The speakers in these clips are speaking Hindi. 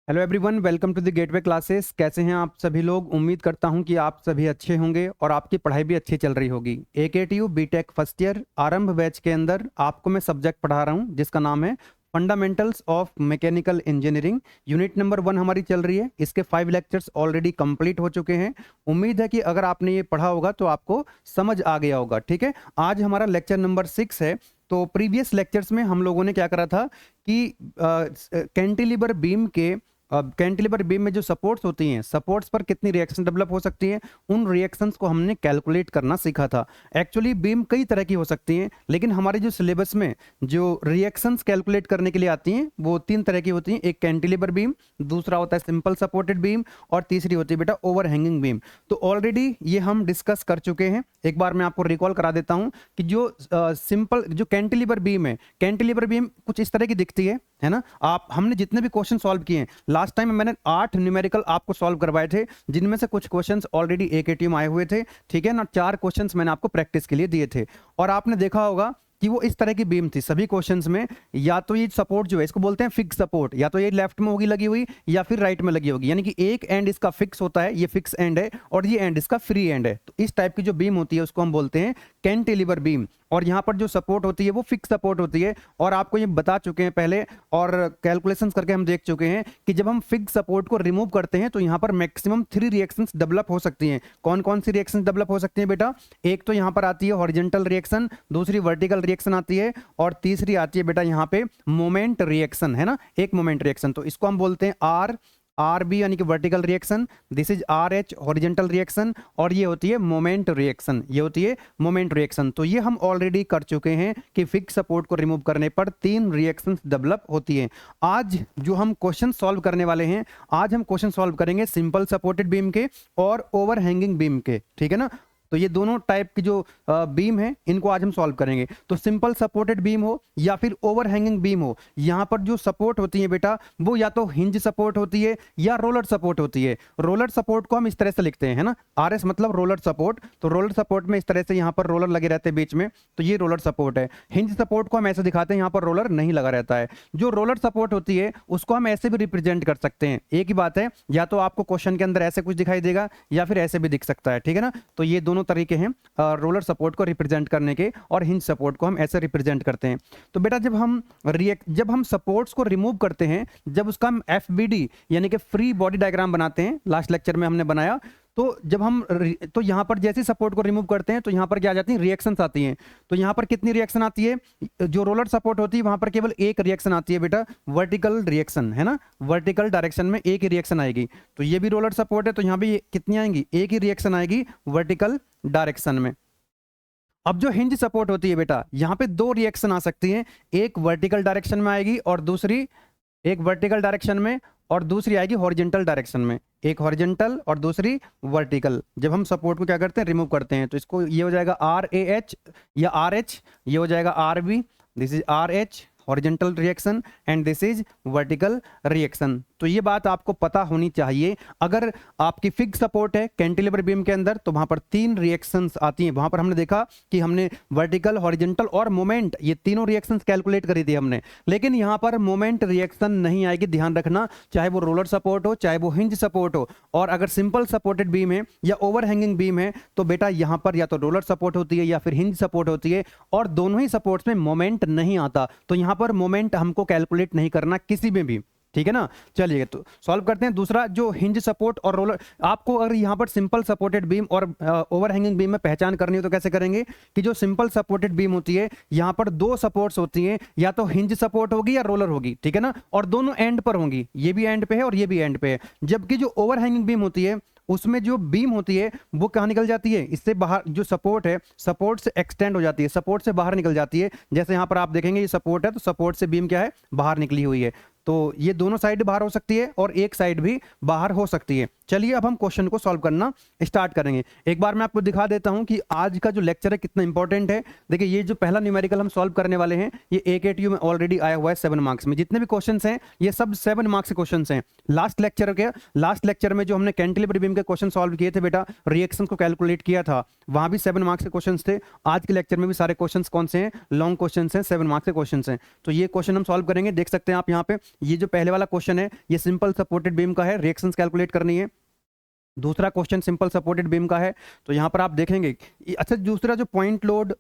Hello everyone, welcome to the Gateway Classes. कैसे हैं आप सभी लोग? उम्मीद करता हूं कि आप सभी अच्छे होंगे और आपकी पढ़ाई भी अच्छी चल रही होगी। AKTU बीटेक फर्स्ट ईयर आरंभ बैच के अंदर आपको मैं सब्जेक्ट पढ़ा रहा हूं जिसका नाम है fundamentals of mechanical engineering. Unit number 1 हमारी चल रही है। इसके 5 लेक्चर्स ऑलरेडी कंप्लीट हो चुके हैं। उम्मीद है कि अगर आपने ये पढ़ा होगा तो आपको समझ आ गया होगा। ठीक है, आज हमारा लेक्चर नंबर 6 है। तो प्रीवियस लेक्चर्स में हम लोगों ने क्या करा था कि कैंटिलीवर बीम के कैंटिलीवर बीम में जो सपोर्ट्स होती हैं, सपोर्ट्स पर कितनी रिएक्शन डेवलप हो सकती हैं, उन रिएक्शंस को हमने कैलकुलेट करना सीखा था। एक्चुअली बीम कई तरह की हो सकती हैं, लेकिन हमारे जो सिलेबस में जो रिएक्शंस कैलकुलेट करने के लिए आती हैं वो 3 तरह की होती हैं। एक कैंटिलीवर बीम, दूसरा होता है सिंपल सपोर्टेड बीम और तीसरी होती है बेटा ओवर हैंगिंग बीम। तो ऑलरेडी ये हम डिस्कस कर चुके हैं। एक बार मैं आपको रिकॉल करा देता हूं कि जो सिंपल जो कैंटिलीवर बीम है, कैंटिलीवर बीम कुछ इस तरह की दिखती है ना। हमने जितने भी क्वेश्चन सॉल्व किए हैं, लास्ट टाइम मैंने 8 न्यूमेरिकल आपको सॉल्व करवाए थे, जिनमें से कुछ क्वेश्चंस ऑलरेडी AKTU में आए हुए थे। ठीक है ना, 4 क्वेश्चंस मैंने आपको प्रैक्टिस के लिए दिए थे और आपने देखा होगा कि वो इस तरह की बीम थी। सभी क्वेश्चंस में या तो ये सपोर्ट जो है इसको बोलते हैं फिक्स सपोर्ट, या तो ये लेफ्ट में होगी लगी हुई या फिर राइट में लगी होगी, यानी कि एक एंड इसका फिक्स होता है, ये फिक्स एंड है, और ये एंड इसका फ्री एंड है। तो इस टाइप की जो बीम होती है उसको हम बोलते हैं कैंटिलीवर बीम। और यहाँ पर जो सपोर्ट होती है वो फिक्स सपोर्ट होती है। और आपको ये बता चुके हैं पहले और कैलकुलेशंस करके हम देख चुके हैं कि जब हम फिक्स सपोर्ट को रिमूव करते हैं तो यहाँ पर मैक्सिमम 3 रिएक्शंस डेवलप हो सकती हैं। कौन कौन सी रिएक्शंस डेवलप हो सकती हैं बेटा? एक तो यहाँ पर आती है हॉरिजॉन्टल रिएक्शन, दूसरी वर्टिकल रिएक्शन आती है, और तीसरी आती है बेटा यहाँ पे मोमेंट रिएक्शन, है ना, एक मोमेंट रिएक्शन। तो इसको हम बोलते हैं RB यानी कि vertical reaction, this is RH horizontal reaction, और ये होती है मोमेंट रिएक्शन, ये होती है मोमेंट रिएक्शन। तो ये हम ऑलरेडी कर चुके हैं कि फिक्स सपोर्ट को रिमूव करने पर 3 रिएक्शंस डेवलप होती हैं। आज जो हम क्वेश्चन सॉल्व करने वाले हैं, आज हम क्वेश्चन सॉल्व करेंगे सिंपल सपोर्टेड बीम के और ओवर हैंगिंग बीम के। ठीक है ना, तो ये दोनों टाइप की जो बीम है इनको आज हम सॉल्व करेंगे। तो सिंपल सपोर्टेड बीम हो या फिर ओवर हैंगिंग बीम हो, यहां पर जो सपोर्ट होती है बेटा वो या तो हिंज सपोर्ट होती है या रोलर सपोर्ट होती है। रोलर सपोर्ट को हम इस तरह से लिखते हैं, है ना, RS मतलब रोलर सपोर्ट। तो रोलर सपोर्ट में इस तरह से यहां पर रोलर लगे रहते हैं बीच में, तो ये रोलर सपोर्ट है। हिंज सपोर्ट को हम ऐसे दिखाते हैं, यहां पर रोलर नहीं लगा रहता है। जो रोलर सपोर्ट होती है उसको हम ऐसे भी रिप्रेजेंट कर सकते हैं। एक ही बात है, या तो आपको क्वेश्चन के अंदर ऐसे कुछ दिखाई देगा या फिर ऐसे भी दिख सकता है। ठीक है ना, तो ये दोनों तरीके हैं रोलर सपोर्ट को रिप्रेजेंट करने के, और हिंज सपोर्ट को हम ऐसे रिप्रेजेंट करते हैं। तो बेटा जब हम सपोर्ट्स को रिमूव करते हैं, जब उसका हम FBD यानी कि फ्री बॉडी डायग्राम बनाते हैं, लास्ट लेक्चर में हमने बनाया, तो जब हम तो यहां पर जैसे सपोर्ट को रिमूव करते हैं तो यहां पर क्या आ जाती है, रिएक्शंस आती हैं। तो यहां पर कितनी रिएक्शन आती है? जो रोलर सपोर्ट होती है वहां पर केवल एक रिएक्शन आती है बेटा, वर्टिकल रिएक्शन, है ना, वर्टिकल डायरेक्शन में एक ही रिएक्शन आएगी। तो ये भी रोलर सपोर्ट है, तो यहां भी कितनी आएंगी? एक ही रिएक्शन आएगी वर्टिकल डायरेक्शन में। अब जो हिंज सपोर्ट होती है बेटा, यहां पे 2 रिएक्शन आ सकती हैं, एक वर्टिकल डायरेक्शन में आएगी और दूसरी, एक वर्टिकल डायरेक्शन में और दूसरी आएगी हॉरिजॉन्टल डायरेक्शन में, एक हॉरिजॉन्टल और दूसरी वर्टिकल। जब हम सपोर्ट को क्या करते हैं, रिमूव करते हैं, तो इसको ये हो जाएगा RAH या RH, ये हो जाएगा RB, this is RH horizontal reaction and this is vertical reaction. तो ये बात आपको पता होनी चाहिए। अगर आपकी फिक्स सपोर्ट है कैंटिलीवर बीम के अंदर तो वहां पर 3 रिएक्शंस आती हैं। वहां पर हमने देखा कि हमने वर्टिकल, हॉरिजॉन्टल और मोमेंट, ये तीनों रिएक्शंस कैलकुलेट करी थी हमने, लेकिन यहां पर मोमेंट रिएक्शन नहीं आएगी, ध्यान रखना, चाहे वो रोलर सपोर्ट हो चाहे वो हिंज सपोर्ट हो। और अगर सिंपल सपोर्टेड बीम है या ओवर हैंगिंग बीम है तो बेटा यहां पर या तो रोलर सपोर्ट होती है या फिर हिंज सपोर्ट होती है, और दोनों ही सपोर्ट्स में मोमेंट नहीं आता। तो यहां पर मोमेंट हमको कैलकुलेट नहीं करना किसी में भी। ठीक है ना, चलिए तो सॉल्व करते हैं। दूसरा जो हिंज सपोर्ट और रोलर, आपको अगर यहां पर सिंपल सपोर्टेड बीम और ओवर हैंगिंग बीम में पहचान करनी हो तो कैसे करेंगे कि जो सिंपल सपोर्टेड बीम होती है यहां पर 2 सपोर्ट्स होती हैं, या तो हिंज सपोर्ट होगी या रोलर होगी। ठीक है ना, और दोनों एंड पर होंगी, ये भी एंड पे है और ये भी एंड पे है। जबकि जो ओवर हैंगिंग बीम होती है उसमें जो बीम होती है वो कहाँ निकल जाती है, इससे बाहर, जो सपोर्ट है सपोर्ट से एक्सटेंड हो जाती है, सपोर्ट से बाहर निकल जाती है। जैसे यहाँ पर आप देखेंगे ये सपोर्ट है तो सपोर्ट से बीम क्या है, बाहर निकली हुई है। तो ये दोनों साइड बाहर हो सकती है और एक साइड भी बाहर हो सकती है। चलिए अब हम क्वेश्चन को सॉल्व करना स्टार्ट करेंगे। एक बार मैं आपको दिखा देता हूं कि आज का जो लेक्चर है कितना इंपॉर्टेंट है। देखिए ये जो पहला न्यूमेरिकल हम सॉल्व करने वाले हैं ये AKTU में ऑलरेडी आया हुआ है 7 मार्क्स में। जितने भी क्वेश्चंस हैं ये सब 7 मार्क्स के क्वेश्चंस हैं। लास्ट लेक्चर में जो हमने कैंटिलीवर बीम के क्वेश्चन सॉल्व किए थे बेटा, रिएक्शन को कैलकुलेट किया था, वहां भी 7 मार्क्स के क्वेश्चंस थे। आज के लेक्चर में भी सारे क्वेश्चंस कौन से हैं, लॉन्ग क्वेश्चंस हैं, 7 मार्क्स के क्वेश्चंस हैं। तो ये क्वेश्चन हम सॉल्व करेंगे, देख सकते हैं आप यहाँ पे ये जो पहले वाला क्वेश्चन है ये सिंपल सपोर्टेड बीम का है, रिएक्शंस कैलकुलेट करनी है। दूसरा क्वेश्चन सिंपल सपोर्टेड बीम का है, तो यहाँ पर आप देखेंगे अच्छा दूसरा जो पॉइंट लोड,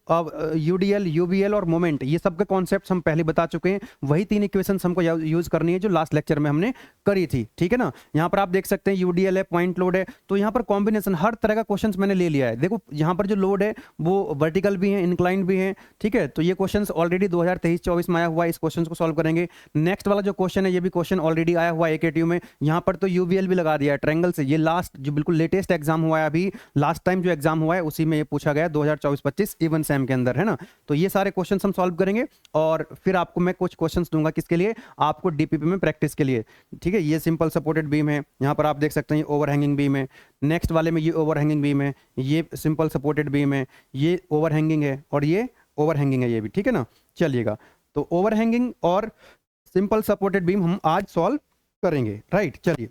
यूडीएल, यूबीएल और मोमेंट, ये सब के कॉन्सेप्ट्स हम पहले बता चुके हैं। वही 3 इक्वेशंस हमको यूज करनी है जो लास्ट लेक्चर में हमने करी थी, ठीक है ना। यहाँ पर आप देख सकते हैं यूडीएल है, पॉइंट लोड है, तो यहाँ पर कॉम्बिनेशन हर तरह का क्वेश्चन मैंने ले लिया है। देखो यहाँ पर जो लोड है वो वर्टिकल भी है, इंक्लाइन भी है, ठीक है। तो ये क्वेश्चन ऑलरेडी 2023-24 में आया हुआ है, इस क्वेश्चन को सॉल्व करेंगे। नेक्स्ट वाला जो क्वेश्चन है ये भी क्वेश्चन ऑलरेडी आया हुआ है एकेटीयू में, यहाँ पर तो यूबीएल भी लगा दिया है ट्रायंगल से। ये लास्ट जो बिल्कुल लेटेस्ट एग्जाम हुआ है, अभी लास्ट टाइम जो एग्जाम हुआ है उसी में ये पूछा गया 2024-25 इवन सेम के अंदर, है ना। तो ये सारे क्वेश्चंस हम सॉल्व करेंगे और फिर आपको मैं कुछ क्वेश्चंस दूंगा किसके लिए, आपको डीपीपी में प्रैक्टिस के लिए, ठीक है। ये सिंपल सपोर्टेड बीम है, यहाँ पर आप देख सकते हैं ओवरहैंगिंग बीम है। नेक्स्ट वाले में ये ओवरहैंगिंग बीम है, ये सिंपल सपोर्टेड बीम है, ये ओवरहैंगिंग है और ये ओवरहैंगिंग है, ये भी, ठीक है ना। चलिएगा, तो ओवरहैंगिंग और सिंपल सपोर्टेड बीम हम आज सॉल्व करेंगे, राइट। चलिए,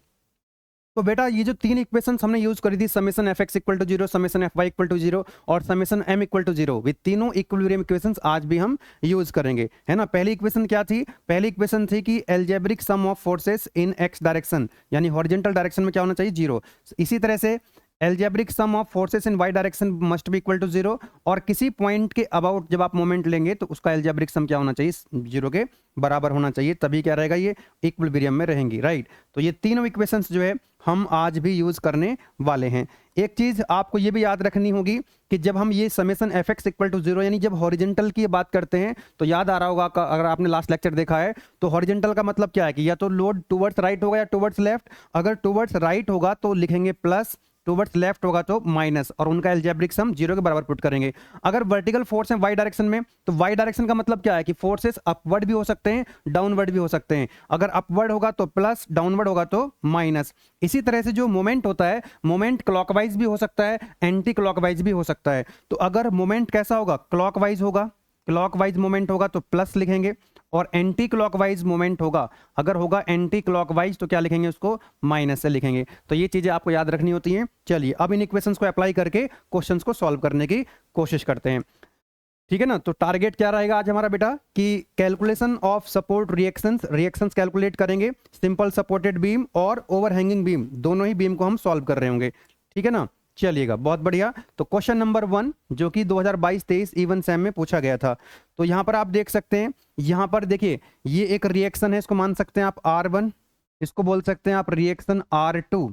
तो बेटा ये जो 3 इक्वेशंस हमने यूज करी थी, summation F x equal to 0, summation F Y equal to 0 और समेशन एम इक्वल टू 0, वे तीनों इक्विलिब्रियम इक्वेशंस आज भी हम यूज करेंगे, है ना। पहली इक्वेशन क्या थी, पहली इक्वेशन थी कि algebraic sum of forces in X direction, यानी हॉरिजॉन्टल डायरेक्शन में क्या होना चाहिए, 0। इसी तरह से algebraic sum of forces in Y direction must be equal to 0, और किसी पॉइंट के अबाउट जब आप मोमेंट लेंगे तो उसका एल्जेब्रिक सम क्या होना चाहिए, 0 के बराबर होना चाहिए, तभी क्या रहेगा, ये इक्विलिब्रियम में रहेंगी, राइट। तो ये तीनों इक्वेशंस जो है हम आज भी यूज करने वाले हैं। एक चीज आपको ये भी याद रखनी होगी कि जब हम ये summation F x equal to 0 यानी जब हॉरिजॉन्टल की बात करते हैं तो याद आ रहा होगा अगर आपने लास्ट लेक्चर देखा है, तो हॉरिजॉन्टल का मतलब क्या है कि या तो लोड टुवर्ड्स राइट होगा या टुवर्ड्स लेफ्ट। अगर टुवर्ड्स राइट होगा तो लिखेंगे प्लस, टुवर्ड्स लेफ्ट होगा तो माइनस, और उनका एल्जेब्रिक सम 0 के बराबर पुट करेंगे। अगर वर्टिकल फोर्स है वाई डायरेक्शन में, तो वाई डायरेक्शन का मतलब क्या है कि फोर्सेस अपवर्ड भी हो सकते हैं, डाउनवर्ड भी हो सकते हैं। अगर अपवर्ड होगा तो प्लस, डाउनवर्ड होगा तो माइनस। इसी तरह से जो मोमेंट होता है, मोमेंट क्लॉकवाइज भी हो सकता है, एंटी क्लॉकवाइज भी हो सकता है। तो अगर मोमेंट कैसा होगा, क्लॉकवाइज होगा, क्लॉकवाइज मोमेंट होगा तो प्लस लिखेंगे, और एंटी क्लॉकवाइज मोमेंट होगा, अगर होगा एंटी क्लॉकवाइज तो क्या लिखेंगे, उसको माइनस से लिखेंगे। तो ये चीजें आपको याद रखनी होती हैं। चलिए अब इन इक्वेशंस को अप्लाई करके क्वेश्चंस को सॉल्व करने की कोशिश करते हैं, ठीक है ना। तो टारगेट क्या रहेगा आज हमारा बेटा कि calculation of support reactions calculate करेंगे, सिंपल सपोर्टेड बीम और ओवरहैंगिंग बीम, दोनों ही बीम को हम सॉल्व कर रहे होंगे, ठीक है ना। चलिएगा, बहुत बढ़िया। तो क्वेश्चन नंबर 1 जो कि 2022-23 इवन सेम में पूछा गया था, तो यहां पर आप देख सकते हैं, यहां पर देखिए ये एक रिएक्शन है, इसको मान सकते हैं आप R1, इसको बोल सकते हैं आप रिएक्शन R2।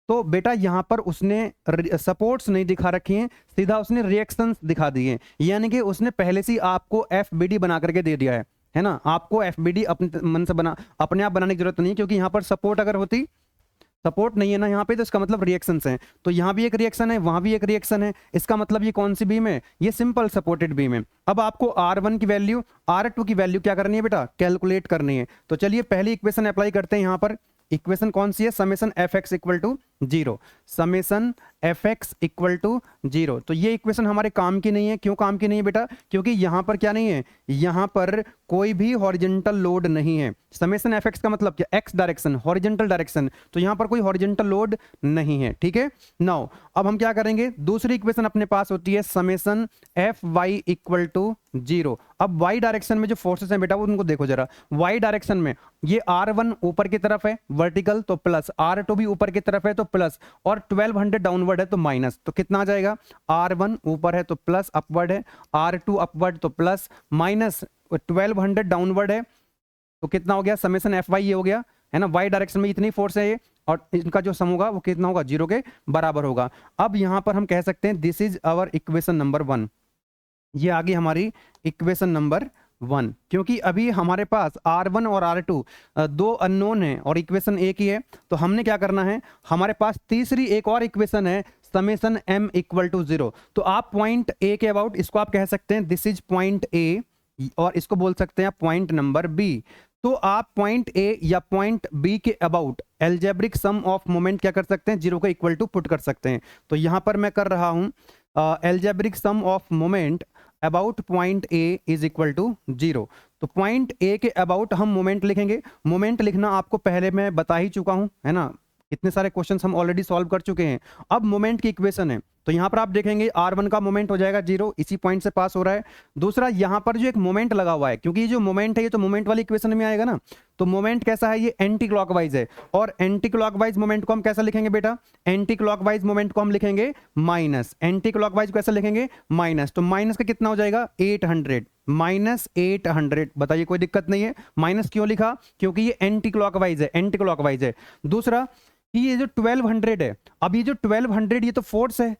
तो बेटा यहां पर उसने सपोर्ट्स नहीं दिखा रखी हैं, सीधा उसने रिएक्शंस दिखा दिए, यानी कि उसने पहले से आपको FBD बना करके दे दिया है ना। आपको FBD अपने मन से अपने आप बनाने की जरूरत नहीं, क्योंकि यहां पर सपोर्ट अगर होती, सपोर्ट नहीं है ना यहाँ पे, तो इसका मतलब रिएक्शंस हैं। तो यहाँ भी एक रिएक्शन है, वहां भी एक रिएक्शन है, इसका मतलब ये कौन सी बीम है, ये सिंपल सपोर्टेड बीम है। अब आपको R1 की वैल्यू, R2 की वैल्यू क्या करनी है बेटा, कैलकुलेट करनी है। तो चलिए पहली इक्वेशन अप्लाई करते हैं। यहाँ पर इक्वेशन कौन सी है, summation F x equal to 0, summation F x equal to 0। तो ये इक्वेशन हमारे काम की नहीं है। क्यों काम की नहीं है बेटा, क्योंकि यहां पर क्या नहीं है, यहां पर कोई भी हॉरिजॉन्टल लोड नहीं है। समेशन एफ एक्स का मतलब क्या, एक्स डायरेक्शन, हॉरिजॉन्टल डायरेक्शन, तो यहां पर कोई हॉरिजॉन्टल लोड नहीं है, ठीक है। नाउ अब हम क्या करेंगे, दूसरी इक्वेशन अपने पास होती है summation F Y equal to 0। अब वाई डायरेक्शन में जो फोर्सेस हैं बेटा वो उनको देखो जरा। वाई डायरेक्शन में ये R1 ऊपर की तरफ है वर्टिकल तो प्लस, R2 भी ऊपर की तरफ है तो प्लस, और 1200 डाउनवर्ड है तो माइनस। तो कितना आ जाएगा, R1 ऊपर है तो प्लस अपवर्ड है, R2 अपवर्ड तो प्लस, माइनस 1200 डाउनवर्ड है तो कितना हो गया, समेशन एफ वाई ये हो गया, है ना। वाई डायरेक्शन में इतनी फोर्स है ये, और इनका जो सम होगा वो कितना होगा, 0 के बराबर होगा। अब यहां पर हम कह सकते हैं this is our equation number 1, ये आ गई हमारी इक्वेशन नंबर 1, क्योंकि अभी हमारे पास R1 और R2 दो अननोन है और इक्वेशन एक ही है। तो हमने क्या करना है, हमारे पास तीसरी एक और इक्वेशन है समेशन M इक्वल टू 0। तो आप पॉइंट A के अबाउट इसको आप कह सकते हैं दिस इज पॉइंट A, और इसको बोल सकते हैं पॉइंट नंबर B। तो आप पॉइंट A या पॉइंट B के about algebraic sum of moment क्या कर सकते हैं, 0 को इक्वल टू पुट कर सकते हैं। तो यहां पर मैं कर रहा हूं algebraic sum of moment about point A is equal to 0। तो पॉइंट A के अबाउट हम मोमेंट लिखेंगे। मोमेंट लिखना आपको पहले मैं बता ही चुका हूं, है ना, इतने सारे क्वेश्चंस हम ऑलरेडी सॉल्व कर चुके हैं। अब मोमेंट की इक्वेशन है, तो यहाँ पर आप देखेंगे R1 का मोमेंट हो जाएगा 0, इसी पॉइंट से पास हो रहा है। दूसरा यहाँ पर जो एक मोमेंट लगा हुआ है, क्योंकि ये जो मोमेंट है ये तो मोमेंट वाली इक्वेशन में आएगा ना, तो मोमेंट कैसा है, ये एंटी क्लॉकवाइज है। और एंटी क्लॉकवाइज मोमेंट को हम कैसा लिखेंगे बेटा, एंटी क्लॉकवाइज मोमेंट को हम लिखेंगे माइनस, एंटी क्लॉकवाइज को कैसा लिखेंगे माइनस। तो माइनस का कितना हो जाएगा 800, माइनस 800। बताइए कोई दिक्कत नहीं है। माइनस क्यों लिखा, क्योंकि ये एंटी क्लॉकवाइज है, एंटी क्लॉकवाइज है। दूसरा कि ये जो 1200 है, अब ये जो 1200 ये तो फोर्स है,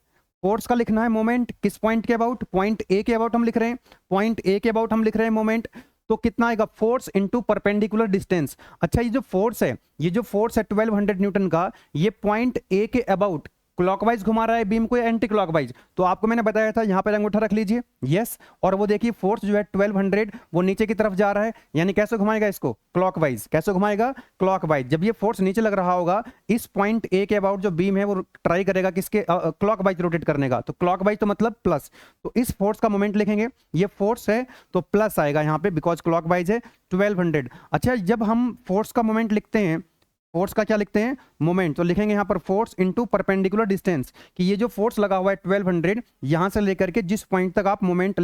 फोर्स का लिखना है मोमेंट किस पॉइंट के अबाउट, पॉइंट ए के अबाउट हम लिख रहे हैं, पॉइंट ए के अबाउट हम लिख रहे हैं मोमेंट। तो कितना आएगा, फोर्स इनटू परपेंडिकुलर डिस्टेंस। अच्छा ये जो फोर्स है, ये जो फोर्स है 1200 न्यूटन का, ये पॉइंट ए के अबाउट क्लॉकवाइज घुमा रहा है बीम को या एंटी क्लॉकवाइज। तो आपको मैंने बताया था यहाँ पर अंगूठा रख लीजिए, यस। और वो देखिए फोर्स जो है 1200 वो नीचे की तरफ जा रहा है, यानी कैसे घुमाएगा इसको, क्लॉकवाइज। कैसे घुमाएगा, क्लॉकवाइज। जब ये फोर्स नीचे लग रहा होगा, इस पॉइंट ए के अबाउट जो बीम है वो ट्राई करेगा किसके, क्लॉकवाइज रोटेट करने का। तो क्लॉकवाइज तो मतलब प्लस, तो इस फोर्स का मोमेंट लिखेंगे, ये फोर्स है तो प्लस आएगा यहाँ पे, बिकॉज क्लॉकवाइज है 1200। अच्छा जब हम फोर्स का मोमेंट लिखते हैं, फोर्स का क्या लिखते हैं, मोमेंट, तो लिखेंगे यहाँ पर फोर्स इनटू परपेंडिकुलर डिस्टेंस, कि ये जो फोर्स लगा हुआ है 1200 यहाँ से लेकर के जिस पॉइंट तक आप मोमेंट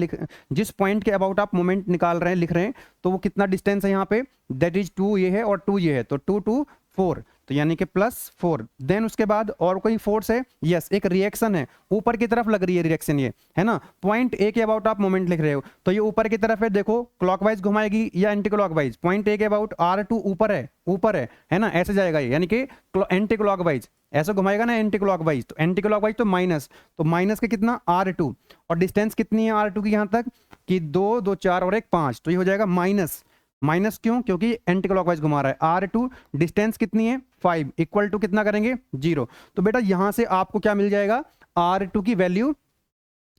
जिस पॉइंट के अबाउट आप मोमेंट निकाल रहे हैं, लिख रहे हैं, तो वो कितना डिस्टेंस है यहाँ पे, दैट इज 2 ये है और 2 ये है, तो 2 2 4, तो यानी कि +4। देन उसके बाद और कोई फोर्स है, यस एक रिएक्शन है, ऊपर की तरफ लग रही है रिएक्शन, ये है ना, पॉइंट ए के अबाउट आप मोमेंट लिख रहे हो, तो ये ऊपर की तरफ है। देखो क्लॉकवाइज घुमाएगी या एंटी क्लॉकवाइज, पॉइंट ए के अबाउट R2 ऊपर है, ऊपर है ना, ऐसे जाएगा ये, यानी कि एंटी क्लॉकवाइज ऐसा घुमाएगा ना एंटी क्लॉकवाइज, तो एंटी क्लॉकवाइज तो माइनस, तो माइनस के कितना R2, और डिस्टेंस कितनी है R2 की यहाँ तक कि 2 2 4 और 1 5, तो ये हो जाएगा माइनस। माइनस क्यों, क्योंकि एंटी क्लॉकवाइज घुमा रहा है। R2 डिस्टेंस कितनी है 5, इक्वल टू कितना करेंगे 0। तो बेटा यहां से आपको क्या मिल जाएगा, R2 की वैल्यू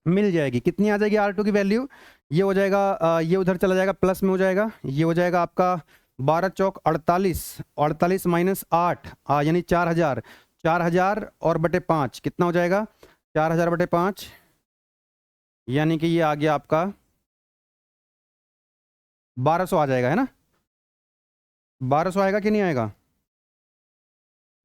मिल जाएगी। कितनी आ जाएगी R2 की वैल्यू, ये हो जाएगा, ये उधर चला जाएगा प्लस में हो जाएगा, ये हो जाएगा आपका 12 चौक 48, 48 माइनस 8 यानी 4000, 4000 और बटे 5 कितना हो जाएगा, 4000 बटे 5, यानी कि ये आ गया आपका 1200 आ जाएगा, है ना, 1200 आएगा कि नहीं आएगा,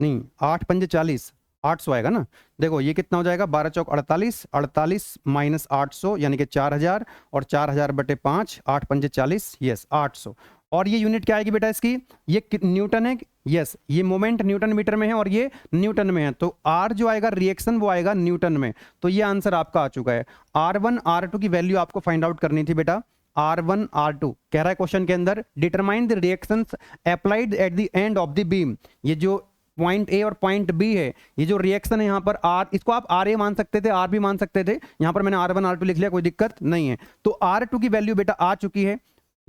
नहीं 8 पंजे 40, 800 आएगा ना। देखो ये कितना हो जाएगा, 12 चौक 48, 48 माइनस 800 यानी कि 4000, और 4000 बटे 5, 8 पंजे 40, यस 800। और ये यूनिट क्या आएगी बेटा इसकी, ये न्यूटन है, यस ये मोमेंट न्यूटन मीटर में है और ये न्यूटन में है, तो आर जो आएगा रिएक्शन वो आएगा न्यूटन में। तो ये आंसर आपका आ चुका है। R1 R2 की वैल्यू आपको फाइंड आउट करनी थी बेटा। R1 R2 कह रहा है क्वेश्चन के अंदर, determine the reactions applied at the end of the beam. ये जो पॉइंट ए और पॉइंट बी है, ये जो रिएक्शन है यहाँ पर आर, इसको आप आर ए मान सकते थे, आर भी मान सकते थे, यहाँ पर मैंने R1 R2 लिख लिया, कोई दिक्कत नहीं है। तो R2 की वैल्यू बेटा आ चुकी है,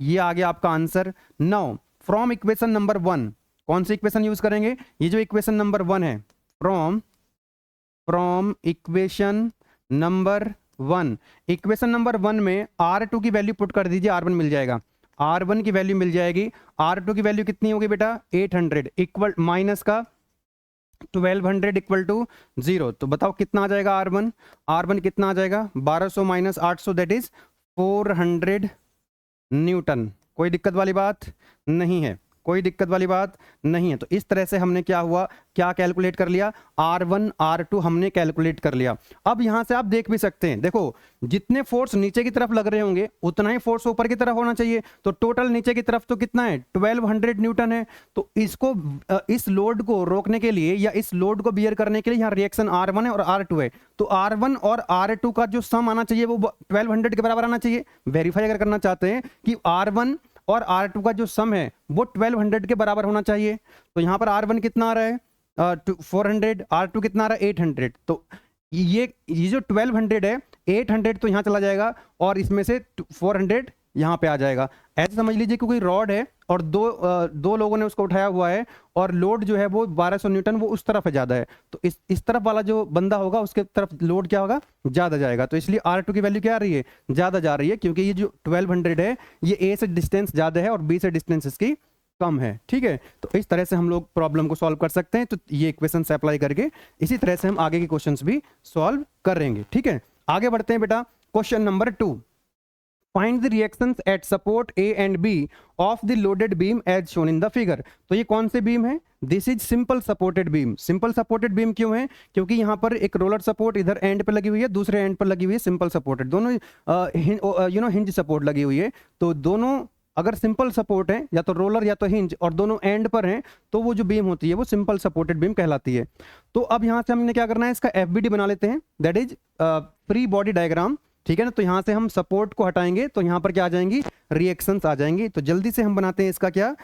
ये आ गया आपका answer. Now from equation number 1, कौन सी इक्वेशन यूज करेंगे, ये जो इक्वेशन नंबर 1 है, from equation number 1, equation number 1 में R2 की वैल्यू पुट कर दीजिए, R1 मिल जाएगा, R1 की वैल्यू मिल जाएगी। R2 की वैल्यू कितनी होगी बेटा 800 इक्वल माइनस का 1200 इक्वल टू 0, तो बताओ कितना आ जाएगा R1, R1 कितना आ जाएगा 1200 माइनस 800 दैट इज 400 न्यूटन। कोई दिक्कत वाली बात नहीं है, कोई दिक्कत वाली बात नहीं है। तो इस तरह से हमने क्या हुआ, क्या कैलकुलेट कर लिया, R1 R2 हमने कैलकुलेट कर लिया। अब यहां से आप देख भी सकते हैं, देखो जितने फोर्स नीचे की तरफ लग रहे होंगे उतना ही फोर्स ऊपर की तरफ होना चाहिए, तो टोटल नीचे की तरफ तो कितना है 1200 न्यूटन है। तो इसको इस लोड को रोकने के लिए या इस लोड को बियर करने के लिए यहाँ रिएक्शन R1 है और R2 है, तो R1 और R2 का जो सम आना चाहिए वो 1200 के बराबर आना चाहिए। वेरीफाई अगर करना चाहते हैं कि R1 और R2 का जो सम है वो 1200 के बराबर होना चाहिए, तो यहाँ पर R1 कितना आ रहा है 400, R2 कितना आ रहा है 800, तो ये जो 1200 है 800 तो यहाँ चला जाएगा और इसमें से 400 यहाँ पे आ जाएगा। ऐसे समझ लीजिए कि कोई रॉड है और दो लोगों ने उसको उठाया हुआ है और लोड जो है वो 1200 न्यूटन वो उस तरफ है ज़्यादा है, तो इस तरफ वाला जो बंदा होगा उसके तरफ लोड क्या होगा ज़्यादा जाएगा, तो इसलिए R2 की वैल्यू क्या आ रही है ज़्यादा जा रही है, क्योंकि ये जो 1200 है ये A से डिस्टेंस ज़्यादा है और B से डिस्टेंस इसकी कम है। ठीक है, तो इस तरह से हम लोग प्रॉब्लम को सॉल्व कर सकते हैं। तो ये इक्वेशन से अप्लाई करके इसी तरह से हम आगे के क्वेश्चंस भी सॉल्व करेंगे। ठीक है, आगे बढ़ते हैं बेटा। Question number 2, find the reactions at support A and B of the loaded beam as shown in the figure. तो ये कौन से बीम है? This is simple supported beam. Simple supported beam क्यों है? क्योंकि यहाँ पर एक रोलर सपोर्ट इधर एंड पे लगी हुई है, दूसरे एंड पर लगी हुई है सिंपल सपोर्टेड, दोनों हिंज सपोर्ट लगी हुई है। तो दोनों अगर सिंपल सपोर्ट है, या तो रोलर या तो हिंज, और दोनों एंड पर हैं, तो वो जो बीम होती है वो सिंपल सपोर्टेड बीम कहलाती है। तो अब यहाँ से हमने क्या करना है, इसका FBD बना लेते हैं, that is free body diagram. ठीक है ना? तो यहाँ से हम सपोर्ट को हटाएंगे तो यहाँ पर क्या आ जाएंगी, रिएक्शंस आ जाएंगी। तो जल्दी से हम बनाते हैं इसका क्या,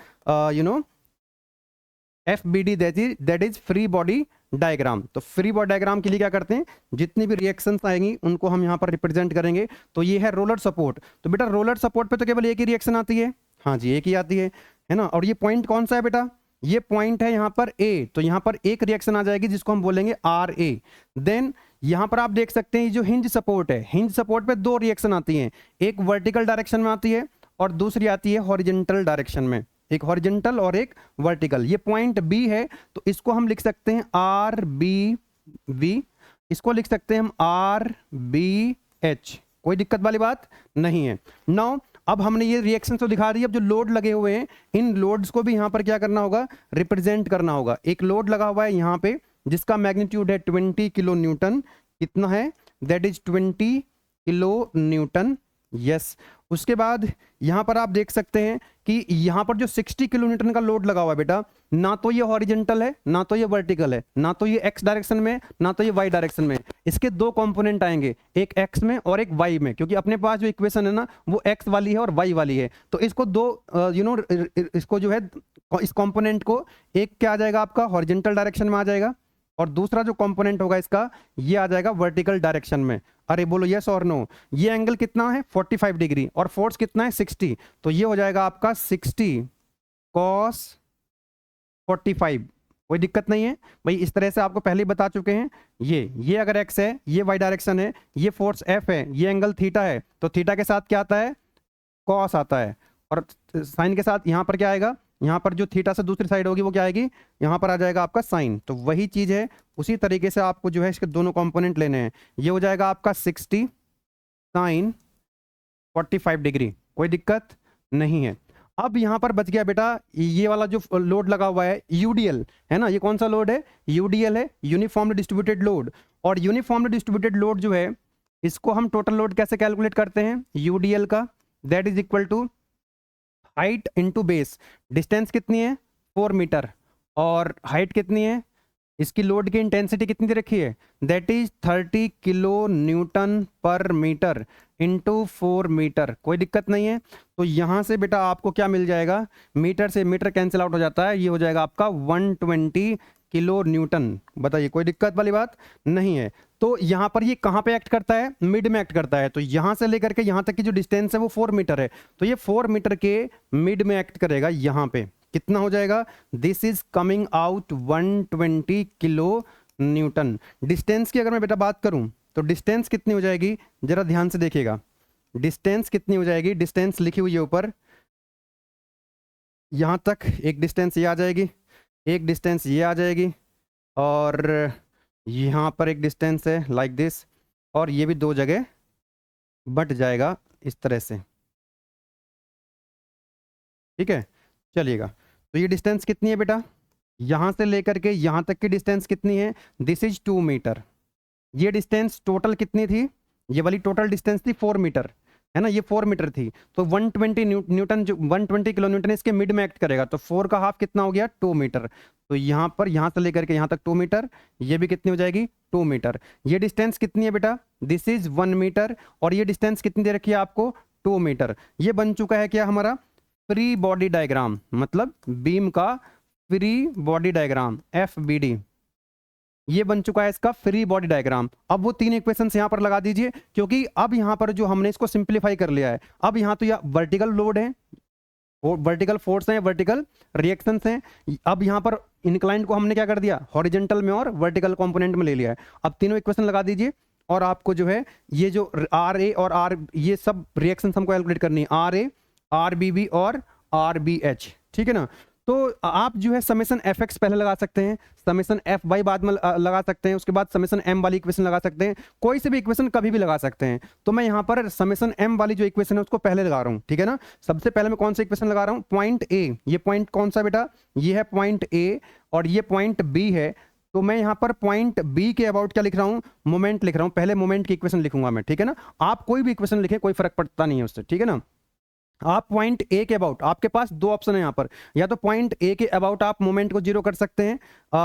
FBD, that is free body diagram. तो फ्री बॉडी डायग्राम के लिए क्या करते हैं, जितनी भी रिएक्शंस आएंगी उनको हम यहाँ पर रिप्रेजेंट करेंगे। तो ये है रोलर सपोर्ट। तो बेटा रोलर सपोर्ट पे तो केवल एक ही रिएक्शन आती है, हाँ जी एक ही आती है ना? और ये पॉइंट कौन सा है बेटा, ये पॉइंट है यहाँ पर A। तो यहाँ पर एक रिएक्शन आ जाएगी जिसको हम बोलेंगे RA। देन यहाँ पर आप देख सकते हैं जो हिंज सपोर्ट है, हिंज सपोर्ट पे दो रिएक्शन आती हैं, एक वर्टिकल डायरेक्शन में आती है और दूसरी आती है हॉरिजेंटल डायरेक्शन में, एक हॉरिजेंटल और एक वर्टिकल। ये पॉइंट B है तो इसको हम लिख सकते हैं RBV, इसको लिख सकते हैं हम RBH। कोई दिक्कत वाली बात नहीं है। नाउ अब हमने ये रिएक्शन तो दिखा दी, अब जो लोड लगे हुए हैं इन लोड्स को भी यहाँ पर क्या करना होगा, रिप्रेजेंट करना होगा। एक लोड लगा हुआ है यहाँ पे जिसका मैग्नीट्यूड है 20 किलो न्यूटन। कितना है, that is 20 kilo Newton. Yes, उसके बाद यहाँ पर आप देख सकते हैं कि यहाँ पर जो 60 किलो न्यूटन का लोड लगा हुआ है बेटा, ना तो ये हॉरिजेंटल है ना तो ये वर्टिकल है, ना तो ये एक्स डायरेक्शन में ना तो ये वाई डायरेक्शन में। इसके दो कंपोनेंट आएंगे, एक एक्स में और एक वाई में, क्योंकि अपने पास जो इक्वेशन है ना वो एक्स वाली है और वाई वाली है। तो इसको दो इसको जो है इस कंपोनेंट को, एक क्या आ जाएगा आपका हॉरिजेंटल डायरेक्शन में आ जाएगा और दूसरा जो कंपोनेंट होगा इसका ये आ जाएगा वर्टिकल डायरेक्शन में। अरे बोलो यस और नो। ये एंगल कितना है 45 डिग्री और फोर्स कितना है 60, तो ये हो जाएगा आपका 60 cos 45। कोई दिक्कत नहीं है भाई, इस तरह से आपको पहले ही बता चुके हैं। ये अगर एक्स है, ये वाई डायरेक्शन है, ये फोर्स एफ है, ये एंगल थीटा है, तो थीटा के साथ क्या आता है, कॉस आता है, और साइन के साथ यहाँ पर क्या आएगा, यहाँ पर जो थीटा से दूसरी साइड होगी वो क्या आएगी, यहाँ पर आ जाएगा आपका साइन। तो वही चीज़ है, उसी तरीके से आपको जो है इसके दोनों कंपोनेंट लेने हैं। ये हो जाएगा आपका 60 साइन 45 डिग्री, कोई दिक्कत नहीं है। अब यहाँ पर बच गया बेटा ये वाला जो लोड लगा हुआ है यूडीएल, है ना? ये कौन सा लोड है, यूडीएल है, यूनिफॉर्मली डिस्ट्रीब्यूटेड लोड। और यूनिफॉर्मली डिस्ट्रीब्यूटेड लोड जो है इसको हम टोटल लोड कैसे कैलकुलेट करते हैं, यूडीएल का, that is equal to height into base. Distance कितनी है 4 मीटर और हाइट कितनी है, इसकी लोड की इंटेंसिटी कितनी दे रखी है, दैट इज 30 किलो न्यूटन पर मीटर इंटू 4 मीटर। कोई दिक्कत नहीं है। तो यहाँ से बेटा आपको क्या मिल जाएगा, मीटर से मीटर कैंसिल आउट हो जाता है, ये हो जाएगा आपका 120 किलो न्यूटन। बताइए कोई दिक्कत वाली बात नहीं है। तो यहाँ पर ये कहाँ पे एक्ट करता है, मिड में एक्ट करता है। तो यहाँ से लेकर के यहाँ तक की जो डिस्टेंस है वो 4 मीटर है, तो ये 4 मीटर के मिड में एक्ट करेगा। यहाँ पे कितना हो जाएगा, this is coming out 120 kilo Newton. Distance की अगर मैं बेटा बात करूं तो डिस्टेंस कितनी हो जाएगी, जरा ध्यान से देखिएगा। डिस्टेंस कितनी हो जाएगी, डिस्टेंस लिखी हुई है ऊपर, यहाँ तक एक डिस्टेंस ये आ जाएगी, एक डिस्टेंस ये आ जाएगी, और यहाँ पर एक डिस्टेंस है लाइक दिस, और ये भी दो जगह बट जाएगा इस तरह से। ठीक है, चलिएगा। तो ये डिस्टेंस कितनी है बेटा, यहाँ से लेकर के यहाँ तक की डिस्टेंस कितनी है, दिस इज 2 मीटर। ये डिस्टेंस टोटल कितनी थी, ये वाली टोटल डिस्टेंस थी 4 मीटर, है ना? ये 4 मीटर थी। तो 120 न्यूटन, जो 120 किलो न्यूटन इसके मिड में एक्ट करेगा, तो 4 का हाफ कितना हो गया 2 मीटर। तो यहाँ पर यहाँ से लेकर के यहाँ तक 2 मीटर, ये भी कितनी हो जाएगी 2 मीटर। ये डिस्टेंस कितनी है बेटा, दिस इज 1 मीटर, और ये डिस्टेंस कितनी दे रखी है आपको 2 मीटर। ये बन चुका है क्या हमारा फ्री बॉडी डायग्राम, मतलब बीम का फ्री बॉडी डायग्राम, FBD। ये बन चुका है इसका फ्री बॉडी डायग्राम। अब वो तीन इक्वेशंस यहाँ पर लगा दीजिए, क्योंकि अब यहाँ पर जो हमने इसको सिंप्लीफाई कर लिया है। अब यहाँ तो यह वर्टिकल लोड है, वर्टिकल फोर्स है, वर्टिकल रिएक्शंस हैं। अब यहाँ पर इंक्लाइंड को हमने क्या कर दिया, हॉरिजेंटल में और वर्टिकल कंपोनेंट में ले लिया है। अब तीनों इक्वेशन लगा दीजिए और आपको जो है ये जो RA और R, ये सब रिएक्शंस हमको कैलकुलेट करनी है, RA, RBB और RBH। ठीक है ना? तो आप जो है समेसन एफ एक्स पहले लगा सकते हैं, समेसन एफ वाई बाद में लगा सकते हैं, उसके बाद समेसन एम वाली इक्वेशन लगा सकते हैं, कोई से भी इक्वेशन कभी भी लगा सकते हैं। तो मैं यहाँ पर समेसन एम वाली जो इक्वेशन है उसको पहले लगा रहा हूँ, ठीक है ना। सबसे पहले मैं कौन सा इक्वेशन लगा रहा हूँ, पॉइंट ए, ये पॉइंट कौन सा बेटा, ये है पॉइंट ए और ये पॉइंट बी है। तो मैं यहाँ पर पॉइंट बी के अबाउट क्या लिख रहा हूँ, मोमेंट लिख रहा हूँ, पहले मोमेंट की इक्वेशन लिखूंगा मैं, ठीक है ना। आप कोई भी इक्वेशन लिखें कोई फर्क पड़ता नहीं है उससे, ठीक है ना। आप पॉइंट ए के अबाउट, आपके पास दो ऑप्शन है यहाँ पर, या तो पॉइंट ए के अबाउट आप मोमेंट को जीरो कर सकते हैं,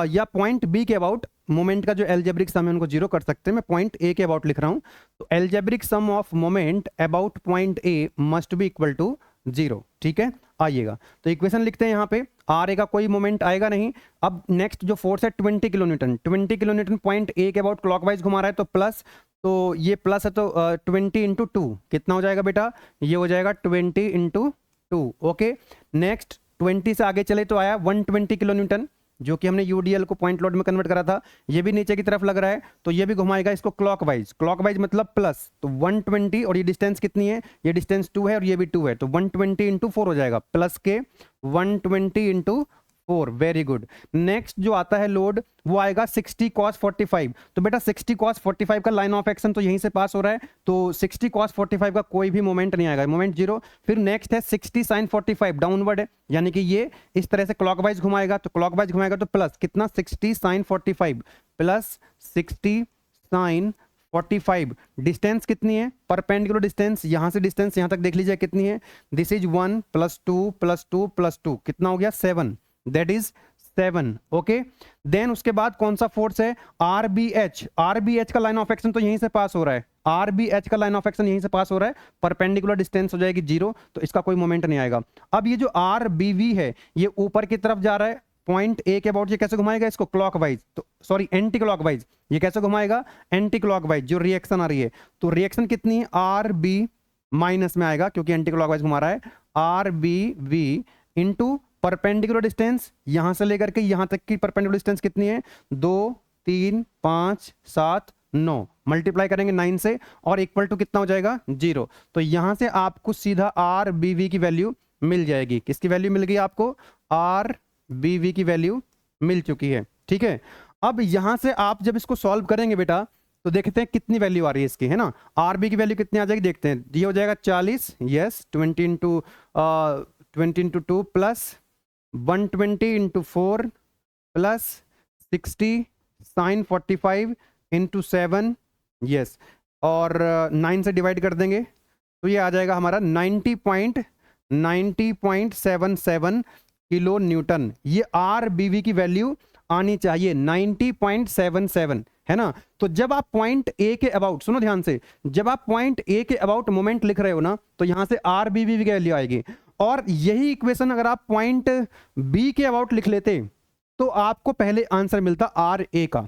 या पॉइंट बी के अबाउट मोमेंट का जो एल्जेब्रिक सम है उनको जीरो कर सकते हैं। मैं पॉइंट ए के अबाउट लिख रहा हूँ, तो algebraic sum of moment about point A must be equal to zero, ठीक है। आइएगा तो इक्वेशन लिखते हैं, यहाँ पे आर ए का कोई मोमेंट आएगा नहीं। अब नेक्स्ट जो फोर्स है 20 kilo Newton, 20 kilo Newton point A के अबाउट क्लॉकवाइज घुमा रहा है, तो प्लस, तो ये प्लस है तो 20 इंटू टू कितना हो जाएगा बेटा, ये हो जाएगा 20 इंटू टू। ओके, नेक्स्ट 20 से आगे चले तो आया 120 किलो न्यूटन, जो कि हमने यूडीएल को पॉइंट लोड में कन्वर्ट करा था, ये भी नीचे की तरफ लग रहा है, तो ये भी घुमाएगा इसको क्लॉकवाइज, क्लॉकवाइज मतलब प्लस, तो 120 और ये डिस्टेंस कितनी है, ये डिस्टेंस 2 है और ये भी 2 है, तो 120 इंटू 4 हो जाएगा, प्लस के 120 इंटू 4। Very good. नेक्स्ट जो आता है लोड वो आएगा 60 cos 45। तो बेटा 60 cos 45 का लाइन ऑफ एक्शन तो यहीं से पास हो रहा है, तो 60 cos 45 का कोई भी मोमेंट नहीं आएगा, मोमेंट जीरो। फिर नेक्स्ट है 60 sin 45, डाउनवर्ड है, यानी कि ये इस तरह से क्लॉकवाइज घुमाएगा, तो क्लॉकवाइज घुमाएगा तो प्लस कितना 60 sin 45 प्लस 60 sin 45। डिस्टेंस कितनी है, परपेंडिकुलर डिस्टेंस, यहां से डिस्टेंस यहां तक देख लीजिए कितनी है, दिस इज 1 + 2 + 2 + 2 कितना हो गया 7, दैट इज 7। ओके, देन उसके बाद कौन सा फोर्स है, आरबीएच। आरबीएच का लाइन ऑफ एक्शन तो यहीं से पास हो रहा है, आरबीएच का लाइन ऑफ एक्शन यहीं से पास हो रहा है, परपेंडिकुलर डिस्टेंस हो जाएगी जीरो, तो इसका कोई मोमेंट नहीं आएगा। अब ये जो आरबीवी है ये ऊपर की तरफ जा रहा है, पॉइंट ए के अबाउट ये कैसे घुमाएगा इसको, क्लॉकवाइज, तो सॉरी एंटी क्लॉकवाइज, ये कैसे घुमाएगा एंटी क्लॉकवाइज, जो रिएक्शन आ रही है, तो रिएक्शन कितनी है, आर बी माइनस में आएगा क्योंकि एंटी क्लॉकवाइज घुमा रहा है, R B V into perpendicular distance, यहां से लेकर के यहां तक की परपेंडिकुलर डिस्टेंस कितनी है, 2 3 5 7 9, मल्टीप्लाई करेंगे 9 से और इक्वल टू कितना हो जाएगा 0। तो यहां से आपको सीधा आर बी वी की वैल्यू मिल जाएगी। किसकी वैल्यू मिल गई आपको, आर बी वी की वैल्यू मिल चुकी है, ठीक है। अब यहां से आप जब इसको सॉल्व करेंगे बेटा तो देखते हैं कितनी वैल्यू आ रही है इसकी, है ना। आर बी की वैल्यू कितनी आ जाएगी देखते हैं, ये हो जाएगा 40, yes 20 into 2 plus 120 into 4 plus 60 sin 45 into 7, yes, और 9 से डिवाइड कर देंगे तो ये आ जाएगा हमारा 90.77 किलो न्यूटन। ये आर बी वी की वैल्यू आनी चाहिए 90.77, है ना। तो जब आप पॉइंट ए के अबाउट, सुनो ध्यान से, जब आप पॉइंट ए के अबाउट मोमेंट लिख रहे हो ना तो यहां से आर बी वी की वैल्यू आएगी, और यही इक्वेशन अगर आप पॉइंट बी के अबाउट लिख लेते तो आपको पहले आंसर मिलता आर ए का,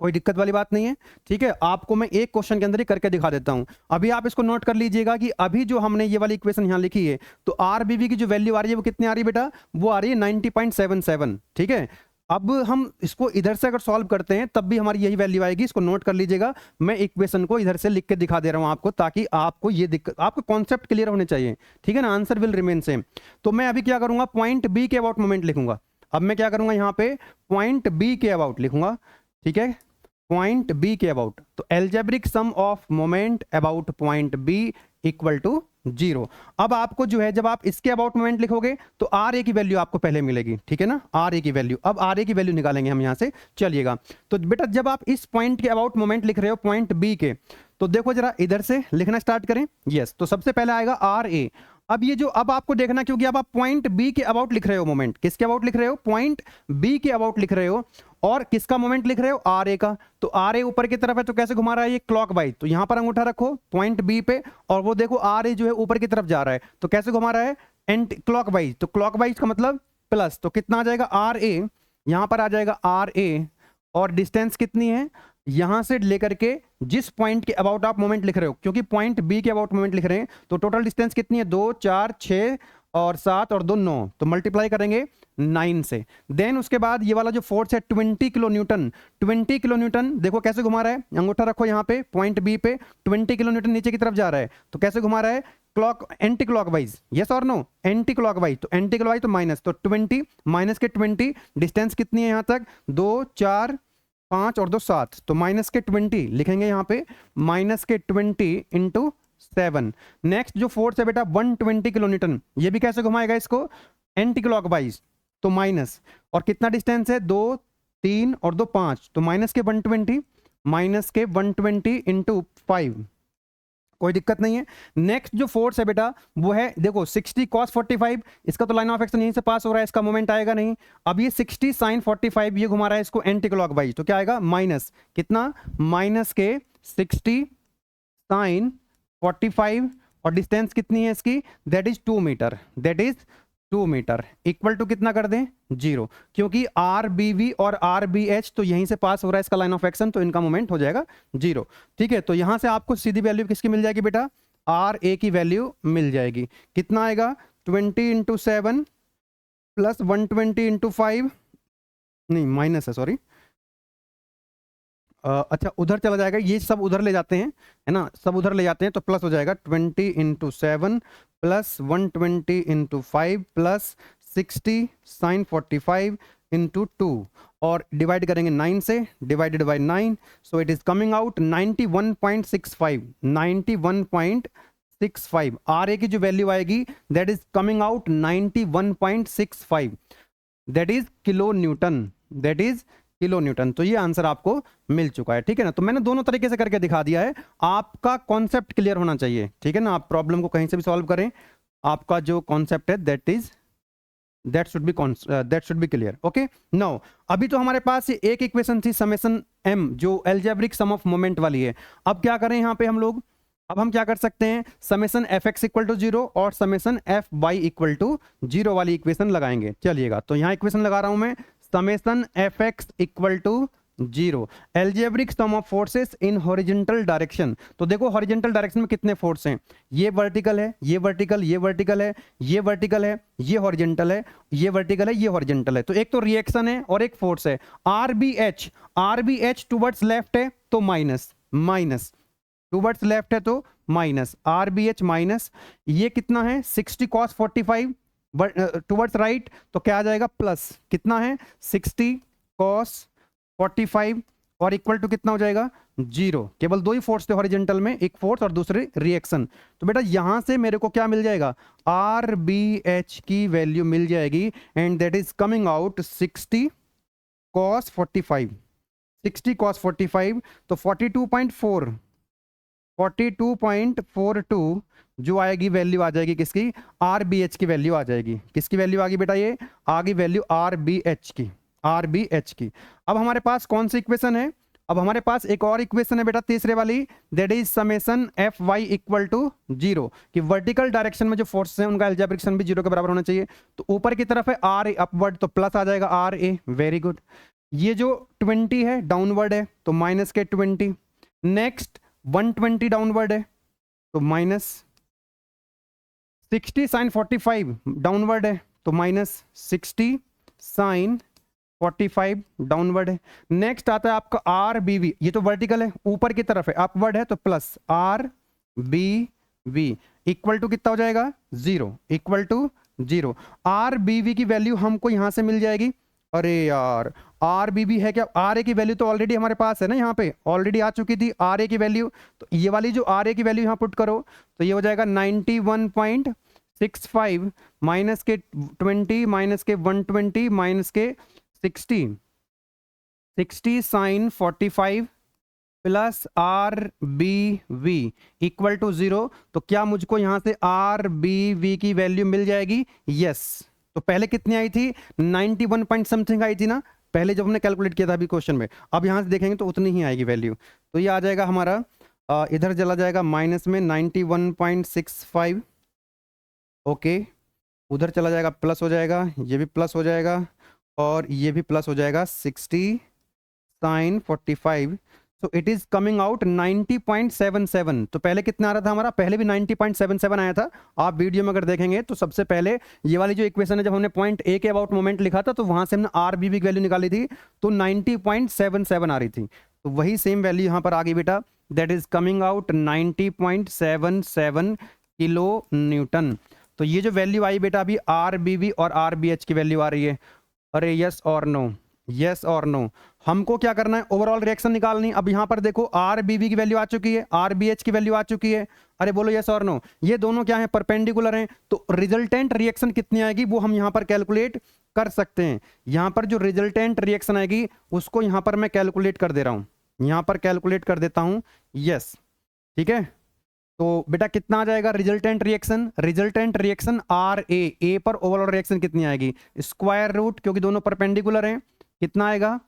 कोई दिक्कत वाली बात नहीं है, ठीक है। आपको मैं एक क्वेश्चन के अंदर ही करके दिखा देता हूं, अभी आप इसको नोट कर लीजिएगा कि अभी जो हमने ये वाली इक्वेशन यहां लिखी है तो आर बी वी की जो वैल्यू आ रही है वो कितनी आ रही है बेटा, वो आ रही है 90.77, ठीक है। अब हम इसको इधर से अगर सॉल्व करते हैं तब भी हमारी यही वैल्यू आएगी, इसको नोट कर लीजिएगा। मैं इक्वेशन को इधर से लिख के दिखा दे रहा हूं आपको, ताकि आपको ये दिक्कत, आपको कॉन्सेप्ट क्लियर होने चाहिए, ठीक है ना। Answer will remain same. तो मैं अभी क्या करूंगा, पॉइंट बी के अबाउट मोमेंट लिखूंगा। अब मैं क्या करूंगा, यहाँ पे पॉइंट बी के अबाउट लिखूंगा, ठीक है, पॉइंट बी के अबाउट, तो algebraic sum of moment about point B equal to 0। अब आपको जो है जब आप इसके अबाउट मोमेंट लिखोगे तो आर ए की वैल्यू आपको पहले मिलेगी, ठीक है ना, आर ए की वैल्यू। अब आर ए की वैल्यू निकालेंगे हम यहां से, चलिएगा। तो बेटा जब आप इस पॉइंट के अबाउट मोमेंट लिख रहे हो पॉइंट बी के, तो देखो जरा इधर से लिखना स्टार्ट करें, यस। तो सबसे पहले आएगा आर ए। अब ये जो, अब आपको देखना, क्योंकि अब आप पॉइंट बी के अबाउट लिख रहे हो मोमेंट, किसके अबाउट लिख रहे हो, पॉइंट बी के अबाउट लिख रहे हो, और किसका मोमेंट लिख रहे हो, आर ए का। तो आर ए ऊपर की तरफ है तो कैसे घुमा रहा है ये, क्लॉकवाइज। तो यहां पर अंगूठा रखो पॉइंट बी पे, और वो देखो आर ए जो है ऊपर की तरफ जा रहा है, तो कैसे घुमा रहा है, एंटी क्लॉकवाइज। तो क्लॉकवाइज का मतलब प्लस, तो कितना आ जाएगा आर ए, यहां पर आ जाएगा आर ए, और डिस्टेंस कितनी है, यहां से लेकर के जिस पॉइंट के अबाउट आप मोमेंट लिख रहे हो, क्योंकि पॉइंट बी के अबाउट मोमेंट लिख रहे हैं, तो टोटल डिस्टेंस कितनी है, 2 4 6 और 7 और 2 9, तो मल्टीप्लाई करेंगे 9 से। देन उसके बाद ये वाला जो फोर्स है 20 किलो न्यूटन, 20 किलो न्यूटन देखो कैसे घुमा रहा है, अंगूठा रखो यहाँ पे पॉइंट बी पे, 20 किलो न्यूटन नीचे की तरफ जा रहा है, तो कैसे घुमा रहा है, क्लॉक एंटी क्लॉकवाइज, यस और नो, एंटी क्लॉकवाइज, तो एंटी क्लॉकवाइज तो माइनस, तो 20 माइनस के 20, डिस्टेंस कितनी है यहाँ तक, 2 4 5 और 2 7, तो माइनस के 20 लिखेंगे यहाँ पे, माइनस के 20 इंटू 7। नेक्स्ट जो फोर्स है बेटा 120 किलो न्यूटन, ये भी कैसे घुमाएगा इसको, एंटी क्लॉकवाइज, तो माइनस, और कितना डिस्टेंस है, 2 3 और 2 5, तो माइनस के 120, माइनस के 120 इंटू 5, कोई दिक्कत नहीं है। नेक्स्ट जो फोर्स है बेटा वो है देखो 60 cos 45, इसका तो लाइन ऑफ एक्शन यहीं से पास हो रहा है, इसका मोमेंट आएगा नहीं। अब ये 60 sin 45 ये घुमा रहा है इसको एंटी क्लॉकवाइज, तो क्या आएगा माइनस कितना, माइनस के 60 sin 45 और डिस्टेंस कितनी है इसकी, that is 2 metre, that is 2 metre, equal to कितना कर दें, 0, क्योंकि आर बी वी और आर बी एच तो यहीं से पास हो रहा है इसका लाइन ऑफ एक्शन, तो इनका मोमेंट हो जाएगा 0। ठीक है, तो यहां से आपको सीधी वैल्यू किसकी मिल जाएगी बेटा, आर ए की वैल्यू मिल जाएगी, कितना आएगा 20 इंटू 7 प्लस 120 इंटू 5, नहीं माइनस है सॉरी, अच्छा उधर चला जाएगा, ये सब उधर ले जाते हैं, है ना, सब उधर ले जाते हैं, तो प्लस हो जाएगा 20 into 7 plus 120 into 5 plus 60 sin 45 into 2, और डिवाइड करेंगे 9 से, divided by 9, so it is coming out 91.65, 91.65, R A की जो वैल्यू आएगी that is coming out 91.65, that is kilonewton, that is kilo Newton. तो ये आंसर आपको मिल चुका है, ठीक है ना। तो मैंने दोनों तरीके से करके दिखा दिया है, आपका कॉन्सेप्ट क्लियर होना चाहिए, ठीक है ना, आप प्रॉब्लम को कहीं से भी सॉल्व करें, आपका जो कॉन्सेप्ट है that should be clear, okay. Now अभी तो हमारे पास ये एक इक्वेशन थी समेशन m जो एल्जेब्रिक सम ऑफ मोमेंट वाली है। अब क्या करें यहाँ पे हम लोग, अब हम क्या कर सकते हैं, summation F x equal to 0 और summation F Y equal to 0 वाली इक्वेशन लगाएंगे। चलिएगा, तो यहाँ इक्वेशन लगा रहा हूं मैं, summation F x equal to 0, algebraic sum of forces in horizontal direction. तो देखो हॉरिजॉन्टल डायरेक्शन में कितने फोर्स हैं, ये वर्टिकल है, ये वर्टिकल, ये वर्टिकल है, ये वर्टिकल है, ये हॉरिजॉन्टल है, ये वर्टिकल है, ये हॉरिजॉन्टल है, तो एक तो रिएक्शन है और एक फोर्स है। R B H towards left है तो माइनस, माइनस टुवर्ड्स लेफ्ट है तो minus, R B H minus, ये कितना है 60 cos 45 टुवर्ड्स राइट, तो क्या आ जाएगा प्लस, कितना है 60 cos 45 और इक्वल टू कितना हो जाएगा 0। केवल दो ही फोर्स थे हॉरिजॉन्टल में, एक फोर्स और दूसरी रिएक्शन। तो बेटा यहां से मेरे को क्या मिल जाएगा, आर बी एच की वैल्यू मिल जाएगी and that is coming out 60 cos 45, 60 cos 45, तो 42.42 जो आएगी वैल्यू आ जाएगी किसकी, आर बी एच की वैल्यू आ जाएगी, किसकी वैल्यू आ गई बेटा, ये आ गई वैल्यू आर बी एच की, आर बी एच की। अब हमारे पास कौन सी इक्वेशन है, अब हमारे पास एक और इक्वेशन है बेटा तीसरे वाली, that is summation F Y equal to 0, कि वर्टिकल डायरेक्शन में जो फोर्स है उनका एल्जेब्रिक सम भी 0 के बराबर होना चाहिए। तो ऊपर की तरफ है आर ए अपवर्ड, तो प्लस आ जाएगा आर ए, वेरी गुड। ये जो 20 है डाउनवर्ड है तो माइनस के 20, नेक्स्ट 120 डाउनवर्ड है तो माइनस, 60 sin 45 डाउनवर्ड है तो माइनस 60 sin 45 डाउनवर्ड है। नेक्स्ट आता है आपका आर बी वी, ये तो वर्टिकल है ऊपर की तरफ है, अपवर्ड है तो plus R B V equal to कितना हो जाएगा 0, equal to 0। R B V की वैल्यू हमको यहां से मिल जाएगी, अरे यार आर बी बी है क्या, आर ए की वैल्यू तो ऑलरेडी हमारे पास है ना, यहाँ पे ऑलरेडी आ चुकी थी आर ए की वैल्यू, तो ये वाली जो आर ए की वैल्यू यहाँ पुट करो तो ये हो जाएगा 91.65 माइनस के 20 माइनस के 120 माइनस के 60 sin 45 plus R B V equal to 0। तो क्या मुझको यहां से आर बी वी की वैल्यू मिल जाएगी, यस। तो पहले कितनी आई थी 91 पॉइंट समथिंग आई थी ना पहले जब हमने कैलकुलेट किया था अभी क्वेश्चन में, अब यहां से देखेंगे तो उतनी ही आएगी वैल्यू। तो ये आ जाएगा हमारा इधर चला जाएगा माइनस में 91.65, ओके, उधर चला जाएगा प्लस हो जाएगा, ये भी प्लस हो जाएगा और ये भी प्लस हो जाएगा 60 sin 45। So it is coming out 90.77। तो पहले कितना आ रहा था हमारा, पहले भी 90.77 आया था। आप वीडियो में अगर देखेंगे तो सबसे पहले ये वाली जो इक्वेशन है, जब हमने पॉइंट ए के अबाउट मोमेंट लिखा था तो वहां से हमने आर बी की वैल्यू निकाली थी, तो 90.77 आ रही थी। तो वही सेम वैल्यू यहाँ पर आ गई बेटा, that is coming out 90.77 kilo Newton. तो ये जो वैल्यू आई बेटा अभी आर बी वी और आर बी एच की वैल्यू आ रही है। अरे यस और नो, यस और नो, हमको क्या करना है, ओवरऑल रिएक्शन निकालनी। अब यहां पर देखो आर बी वी की वैल्यू आ चुकी है, आर बी एच की वैल्यू आ चुकी है। अरे बोलो यस और नो, ये दोनों क्या है, परपेंडिकुलर हैं। तो रिजल्टेंट रिएक्शन कितनी आएगी वो हम यहां पर कैलकुलेट कर सकते हैं। यहां पर जो रिजल्टेंट रिएक्शन आएगी उसको यहां पर मैं कैलकुलेट कर दे रहा हूं, यहां पर कैलकुलेट कर देता हूं। यस ठीक है, तो बेटा कितना आ जाएगा resultant reaction, resultant reaction R A पर ओवरऑल रिएक्शन कितनी आएगी, स्क्वायर रूट, क्योंकि दोनों परपेंडिकुलर हैं, कितना आएगा,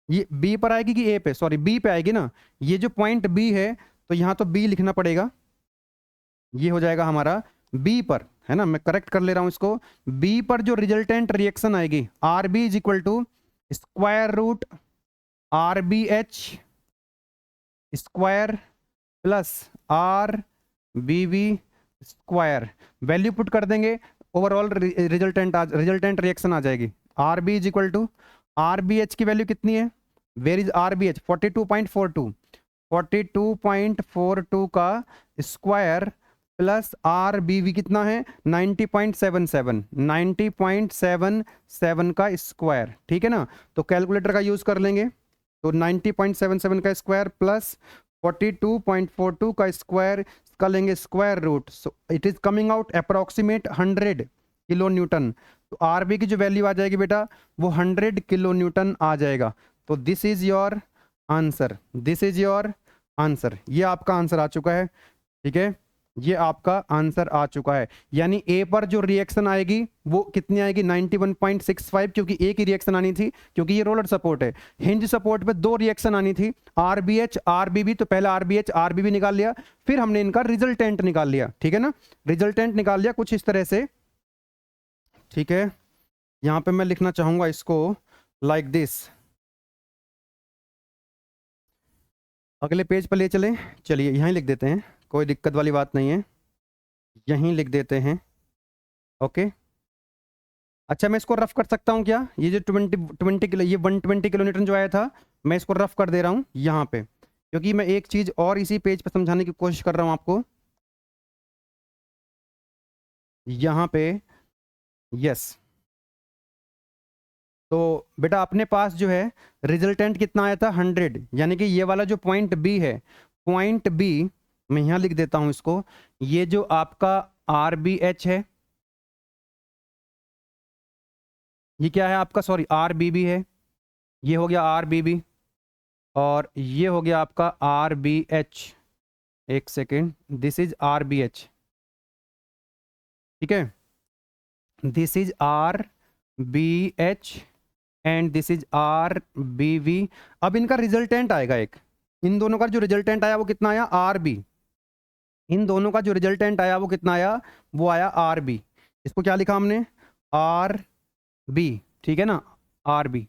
ये बी पर आएगी कि ए पे, सॉरी बी पे आएगी ना। ये जो पॉइंट बी है तो यहां तो बी लिखना पड़ेगा, ये हो जाएगा हमारा बी पर, है ना, मैं करेक्ट कर ले रहा हूं इसको। बी पर जो रिजल्टेंट रिएक्शन आएगी R B is equal to square root R B H square plus R B V square. Value put कर देंगे, ओवरऑल रिजल्टेंट रिएक्शन आ जाएगी। R B is equal to R B H की वैल्यू कितनी है, where is R B H 42.42, 42.42 का square plus R B V कितना है 90.77, 90.77 का स्क्वायर, ठीक है ना। तो कैलकुलेटर का यूज कर लेंगे, तो 90.77 का स्क्वायर प्लस 42.42 का स्क्वायर का लेंगे square root, so it is coming out approximate 100 kilo Newton. तो आर बी की जो वैल्यू आ जाएगी बेटा वो 100 किलो न्यूटन आ जाएगा। तो this is your answer, this is your answer, ये आपका आंसर आ चुका है, ठीक है, ये आपका आंसर आ चुका है। यानी ए पर जो रिएक्शन आएगी वो कितनी आएगी 91.65, क्योंकि ए की रिएक्शन आनी थी, क्योंकि ये रोलर सपोर्ट है। हिंज सपोर्ट पे दो रिएक्शन आनी थी, R B H R B B, तो पहले R B H R B B निकाल लिया, फिर हमने इनका रिजल्टेंट निकाल लिया, ठीक है ना, रिजल्टेंट निकाल लिया कुछ इस तरह से, ठीक है। यहां पे मैं लिखना चाहूंगा इसको लाइक दिस, अगले पेज पर ले चलें, चलिए यहीं लिख देते हैं, कोई दिक्कत वाली बात नहीं है, यहीं लिख देते हैं, ओके। अच्छा मैं इसको रफ कर सकता हूँ क्या, ये जो 20 किलो, ये 120 किलो न्यूटन जो आया था, मैं इसको रफ कर दे रहा हूँ यहाँ पे, क्योंकि मैं एक चीज़ और इसी पेज पर समझाने की कोशिश कर रहा हूँ आपको यहाँ पे। यस, तो बेटा अपने पास जो है रिजल्टेंट कितना आया था 100, यानी कि ये वाला जो पॉइंट बी है, पॉइंट बी मैं यहाँ लिख देता हूँ इसको, ये जो आपका आर बी एच है, ये क्या है आपका, सॉरी आर बी बी है, ये हो गया आर बी बी, और ये हो गया आपका आर बी एच, एक second, this is R B H, ठीक है, this is R B H and this is R B V. अब इनका रिजल्टेंट आएगा एक, इन दोनों का जो रिजल्टेंट आया वो कितना आया आर बी, इन दोनों का जो रिजल्टेंट आया वो कितना आया, वो आया आर बी। इसको क्या लिखा हमने, आर बी, ठीक है ना, R B.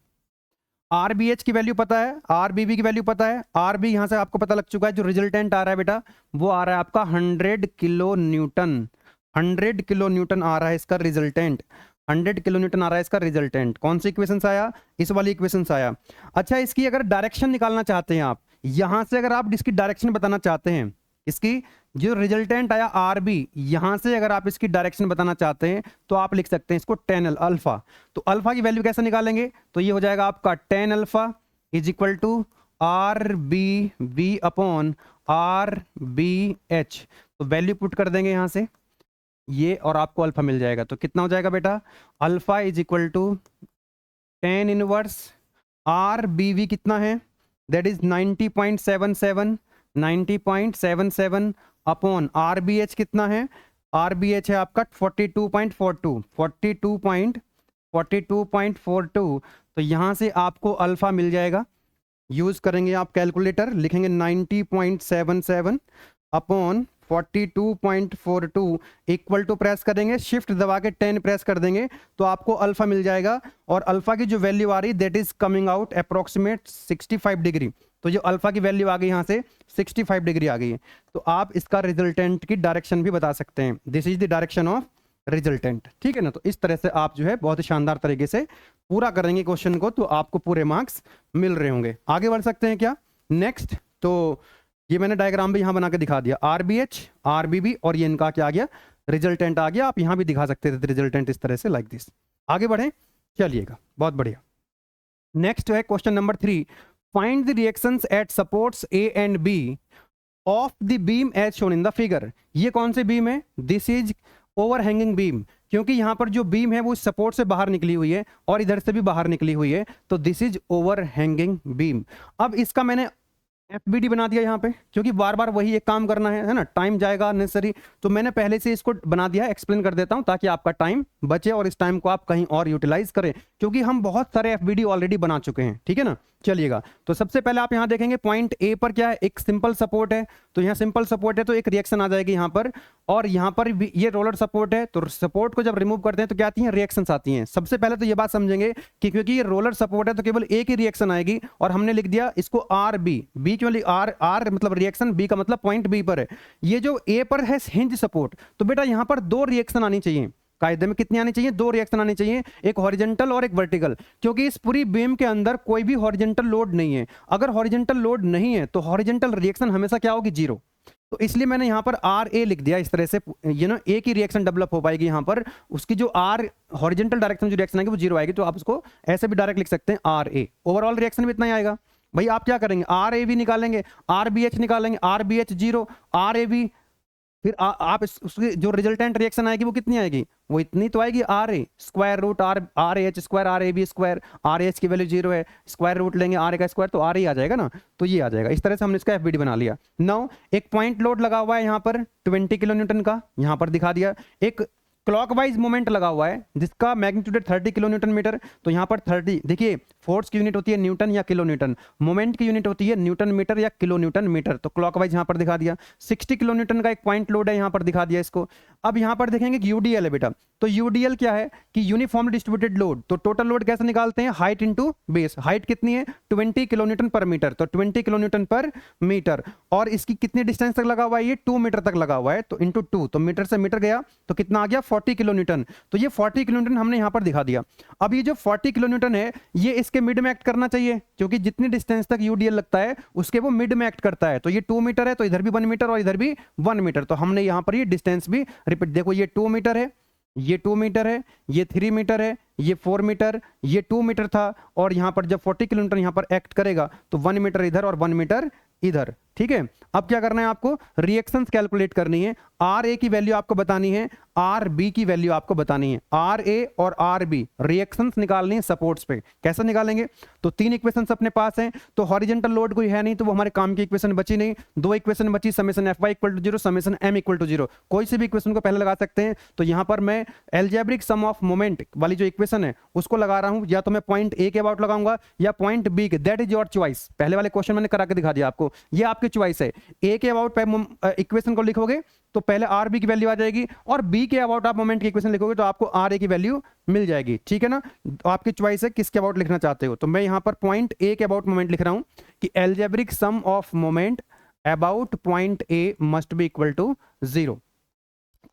R B H की वैल्यू पता है, आर बी बी की वैल्यू पता है, आर बी यहां से आपको पता लग चुका है। जो रिजल्टेंट आ रहा है बेटा वो आ रहा है आपका 100 किलो न्यूटन, 100 किलो न्यूटन आ रहा है इसका रिजल्टेंट, 100 किलो न्यूटन आ रहा है इसका रिजल्टेंट। कौन सी इक्वेशन से आया, इस वाली इक्वेशन से आया। अच्छा इसकी अगर डायरेक्शन निकालना चाहते हैं आप, यहां से अगर आप इसकी डायरेक्शन बताना चाहते हैं, इसकी जो रिजल्टेंट आया आर बी, यहां से अगर आप इसकी डायरेक्शन बताना चाहते हैं तो आप लिख सकते हैं इसको tan अल्फा। तो अल्फा की वैल्यू कैसे निकालेंगे, तो ये हो जाएगा आपका tan alpha is equal to R B B upon R B H. तो वैल्यू पुट कर देंगे यहां से ये, और आपको अल्फा मिल जाएगा। तो कितना हो जाएगा बेटा, alpha is equal to tan inverse R B V कितना है, that is 90.77, 90.77 upon R B H कितना है, आर बी एच है आपका 42.42, 42.42। तो यहां से आपको अल्फा मिल जाएगा, यूज करेंगे आप कैलकुलेटर, लिखेंगे 90.77 अपॉन 42.42 इक्वल टू प्रेस करेंगे, शिफ्ट दबा के 10 प्रेस कर देंगे तो आपको अल्फा मिल जाएगा। और अल्फा की जो वैल्यू आ रही that is coming out approximate 65 degree. तो जो अल्फा की वैल्यू आ गई यहाँ से 65 डिग्री आ गई है। तो आप इसका रिजल्टेंट की डायरेक्शन भी बता सकते हैं, this is the direction of resultant. ठीक है ना। तो इस तरह से आप जो है बहुत ही शानदार तरीके से पूरा करेंगे क्वेश्चन को, तो आपको पूरे मार्क्स मिल रहे होंगे। आगे बढ़ सकते हैं क्या नेक्स्ट। तो ये मैंने डायग्राम भी यहाँ बना के दिखा दिया, RBH RBB और ये इनका क्या आ गया, रिजल्टेंट आ गया। आप यहाँ भी दिखा सकते थे रिजल्टेंट इस तरह से, लाइक दिस। आगे बढ़े चलिएगा, बहुत बढ़िया। नेक्स्ट है question number 3, find the reactions at supports A and B of the beam as shown in the figure. ये कौन से बीम है, दिस इज ओवरहैंगिंग बीम, क्योंकि यहां पर जो बीम है वो सपोर्ट से बाहर निकली हुई है और इधर से भी बाहर निकली हुई है, तो दिस इज ओवरहैंगिंग बीम। अब इसका मैंने FBD बना दिया यहाँ पे, क्योंकि बार बार वही एक काम करना है ना, टाइम जाएगा नेसेसरी। तो मैंने पहले से इसको बना दिया, एक्सप्लेन कर देता हूँ ताकि आपका टाइम बचे और इस टाइम को आप कहीं और यूटिलाइज करें, क्योंकि हम बहुत सारे FBD ऑलरेडी बना चुके हैं। ठीक है ना। चलिएगा, तो सबसे पहले आप यहाँ देखेंगे पॉइंट A पर क्या है, एक सिंपल सपोर्ट है। तो यहाँ सिंपल सपोर्ट है तो एक रिएक्शन आ जाएगी यहाँ पर, और यहाँ पर भी ये रोलर सपोर्ट है। तो सपोर्ट को जब रिमूव करते हैं तो क्या आती हैं, रिएक्शंस आती हैं। सबसे पहले तो ये बात समझेंगे कि क्योंकि ये रोलर सपोर्ट है तो केवल एक ही रिएक्शन आएगी, और हमने लिख दिया इसको RB। बी क्यों, आर मतलब रिएक्शन, बी का मतलब पॉइंट बी पर है। ये जो ए पर है हिंज सपोर्ट, तो बेटा यहाँ पर दो रिएक्शन आनी चाहिए। कायदे में कितनी आनी चाहिए, दो रिएक्शन आनी चाहिए, एक हॉरिजॉन्टल और एक वर्टिकल, क्योंकि इस पूरी बीम के अंदर कोई भी हॉरिजॉन्टल लोड नहीं है। अगर हॉरिजॉन्टल लोड नहीं है तो हॉरिजॉन्टल रिएक्शन हमेशा क्या होगी, जीरो। तो इसलिए मैंने यहाँ पर RA लिख दिया इस तरह से, एक ही रिएक्शन डेवलप हो पाएगी यहाँ पर, उसकी जो R हॉरिजॉन्टल डायरेक्शन जो रिएक्शन आएगी वो जीरो आएगी। तो आप उसको ऐसे भी डायरेक्ट लिख सकते हैं RA। ओवरऑल रिएक्शन भी इतना ही आएगा। भाई आप क्या करेंगे, RAB निकालेंगे, RBH निकालेंगे, RBH जीरो, RAB, फिर आप उसकी जो रिजल्टेंट रिएक्शन आएगी वो कितनी आएगी, वो इतनी तो आएगी, RA square root RAH square RAB square, RAH की वैल्यू जीरो है, स्क्वायर रूट लेंगे RA का स्क्वायर तो RA आ जाएगा ना। तो ये आ जाएगा। इस तरह से हमने इसका FBD बना लिया। नाउ एक पॉइंट लोड लगा हुआ है यहाँ पर 20 किलो न्यूटन का, यहाँ पर दिखा दिया। एक क्लॉकवाइज मोमेंट लगा हुआ है जिसका मैग्नीट्यूड 30 किलो न्यूटन मीटर। तो यहाँ पर 30, देखिए फोर्स की यूनिट होती है न्यूटन या किलो न्यूटन, मोमेंट की यूनिट होती है न्यूटन मीटर या किलो न्यूटन मीटर। तो क्लॉकवाइज यहाँ पर दिखा दिया। 60 किलो न्यूटन का एक पॉइंट लोड है, यहाँ पर दिखा दिया इसको। अब यहाँ पर देखेंगे कि UDL है बेटा। तो UDL क्या है कि यूनिफॉर्म डिस्ट्रीब्यूटेड लोड। तो टोटल लोड कैसे निकालते हैं, हाइट इंटू बेस। हाइट कितनी है, 20 किलो न्यूटन पर मीटर, तो 20 किलो न्यूटन पर मीटर। और इसकी कितनी डिस्टेंस तक लगा हुआ है, ये 2 मीटर तक लगा हुआ है, तो इंटू 2, तो मीटर से मीटर गया तो कितना आ गया, 40 किलो न्यूटन। तो ये 40 किलो न्यूटन हमने यहाँ पर दिखा दिया। अब ये जो 40 किलो न्यूटन है ये इसके मिड में एक्ट करना चाहिए, क्योंकि जितनी डिस्टेंस तक UDL लगता है उसके वो मिड में एक्ट करता है। तो ये 2 मीटर है तो इधर भी 1 मीटर और इधर भी 1 मीटर। तो हमने यहाँ पर ये डिस्टेंस भी रिपीट, देखो ये 2 मीटर है, ये 2 मीटर है, ये 3 मीटर है, ये 4 मीटर, ये 2 मीटर था, और यहाँ पर जब 40 किलोमीटर यहाँ पर एक्ट करेगा तो 1 मीटर इधर और 1 मीटर इधर। ठीक है। अब क्या करना है आपको, रिएक्शंस कैलकुलेट करनी है। RA की वैल्यू आपको बतानी है, RB की वैल्यू आपको बतानी है। RA और RB रिएक्शंस निकालनी है सपोर्ट्स पे। कैसे निकालेंगे, तो 3 इक्वेशंस अपने पास हैं। तो हॉरिजॉन्टल लोड कोई है नहीं तो वो हमारे काम की इक्वेशन बची नहीं। 2 इक्वेशन बची, summation FY equal to 0, summation M equal to 0। कोई सी भी इक्वेशन को पहले लगा सकते हैं। तो यहाँ पर मैं एल्जेब्रिक सम ऑफ मोमेंट वाली जो इक्वेशन है उसको लगा रहा हूं, या तो मैं पॉइंट A के अबाउट लगाऊंगा या पॉइंट B के, दैट इज योर चॉइस। पहले वाले क्वेश्चन मैंने करा के दिखा दिया आपको, ये आपकी चॉइस है। A के अबाउट इक्वेशन को लिखोगे तो पहले RB की वैल्यू आ जाएगी, और B के अबाउट आप मोमेंट की इक्वेशन लिखोगे तो आपको RA की वैल्यू मिल जाएगी। ठीक है ना। तो आपकी चॉइस है किसके अबाउट लिखना चाहते हो। तो मैं यहां पर पॉइंट A के अबाउट मोमेंट लिख रहा हूं कि algebraic sum of moment about point A must be equal to 0।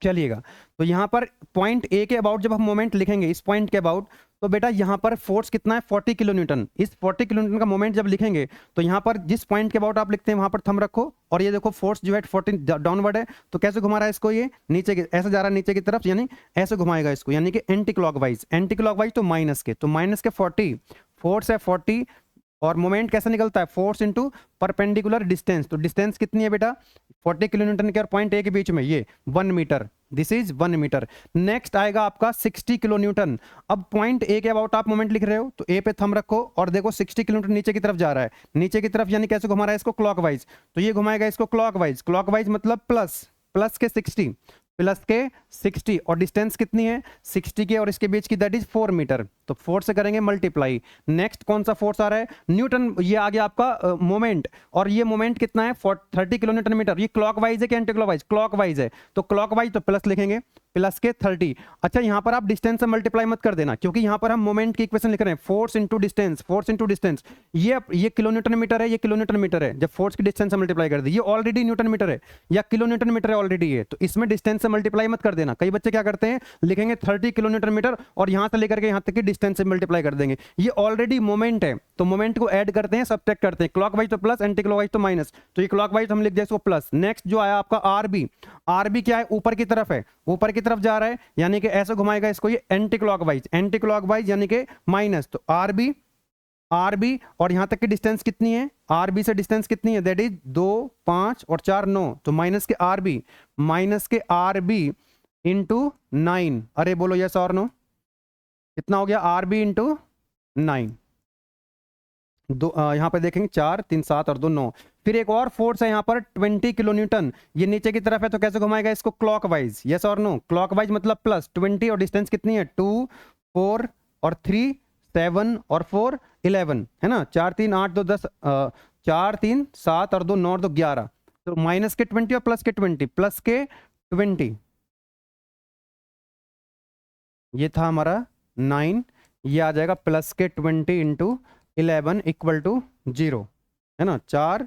चलिएगा, तो यहां पर पॉइंट A के अबाउट जब हम मोमेंट लिखेंगे इस पॉइंट के अबाउट, तो बेटा यहां पर फोर्स कितना है, 40 किलो न्यूटन। इस 40 किलो न्यूटन का मोमेंट जब लिखेंगे तो यहां पर जिस पॉइंट के अबाउट आप लिखते हैं वहां पर थंब रखो, और ये देखो फोर्स जो है 40 डाउनवर्ड है। तो कैसे घुमा रहा है इसको, ये नीचे की ऐसे जा रहा है नीचे की तरफ, यानी ऐसे घुमाएगा इसको, यानी कि एंटी क्लॉकवाइज। एंटी क्लॉकवाइज तो माइनस के, तो माइनस के 40, फोर्स है 40, और मोमेंट कैसे निकलता है, फोर्स इनटू परपेंडिकुलर डिस्टेंस। तो डिस्टेंस कितनी है बेटा, 40 किलो न्यूटन के और पॉइंट A के बीच में ये 1 metre, this is 1 metre. Next आएगा आपका 60 किलो न्यूटन। अब पॉइंट A के अबाउट आप मोमेंट लिख रहे हो तो A पे थंब रखो, और देखो 60 किलो न्यूटन नीचे की तरफ जा रहा है, नीचे की तरफ, यानी कैसे घुमा रहा है इसको, क्लॉकवाइज। तो ये घुमाएगा इसको क्लॉकवाइज, क्लॉकवाइज मतलब प्लस, प्लस के 60, प्लस के 60 और डिस्टेंस कितनी है 60 के और इसके बीच की, दैट इज 4 मीटर। तो 4 से करेंगे मल्टीप्लाई। नेक्स्ट कौन सा फोर्स आ रहा है, न्यूटन। ये आ गया आपका मोमेंट, और ये मोमेंट कितना है 30 किलो न्यूटन मीटर। ये क्लॉकवाइज है कि एंटी क्लॉकवाइज, क्लॉकवाइज है, तो क्लॉकवाइज तो प्लस लिखेंगे, प्लस के 30। अच्छा यहां पर आप डिस्टेंस से मल्टीप्लाई मत कर देना, क्योंकि यहां पर हम मोमेंट की इक्वेशन लिख रहे हैं, force into distance, force into distance. ये किलो न्यूटन मीटर है, ये किलो न्यूटन मीटर है। जब फोर्स की डिस्टेंस से मल्टीप्लाई कर दी, ये ऑलरेडी न्यूटन मीटर है या किलो न्यूटन मीटर है ऑलरेडी है, तो इसमें डिस्टेंस से मल्टीप्लाई मत कर देना। कई बच्चे क्या करते हैं, लिखेंगे 30 किलो न्यूटन मीटर और यहां से लेकर के यहां तक की डिस्टेंस से मल्टीप्लाई कर देंगे। ये ऑलरेडी मोमेंट है, तो मोमेंट को ऐड करते हैं, सब्ट्रैक्ट करते हैं, क्लॉकवाइज तो प्लस, एंटी क्लॉकवाइज तो माइनस। तो ये क्लॉकवाइज हम लिख दें इसको प्लस। नेक्स्ट जो आया आपका आरबी, आरबी क्या है, ऊपर की तरफ है, ऊपर की तरफ जा रहा है, यानी कि ऐसे घुमाएगा इसको, ये एंटी क्लॉकवाइज, एंटी क्लॉकवाइज यानी कि माइनस। तो आरबी, आरबी और यहां तक की डिस्टेंस कितनी है, आरबी से डिस्टेंस कितनी है, दैट इज 2 5 और 4 9। तो माइनस के आरबी, माइनस के आरबी इंटू 9। अरे बोलो यस और नो, कितना हो गया आरबी इंटू 9। यहां पे देखेंगे 4 3 7 और 2 9। फिर एक और फोर्स है यहां पर 20 किलो न्यूटन, ये नीचे की तरफ है, तो कैसे घुमाएगा इसको, क्लॉकवाइज, यस और नो। क्लॉकवाइज मतलब प्लस 20 और डिस्टेंस कितनी है 2 4 और 3 7 और 4 11 है ना, 4 3 8 2 10, 4 3 7 और 2 9 और 2 11। तो माइनस के 20 और प्लस के 20, प्लस के 20, ये था हमारा 9, ये आ जाएगा प्लस के 20 इंटू 11 इक्वल टू 0 है ना, 4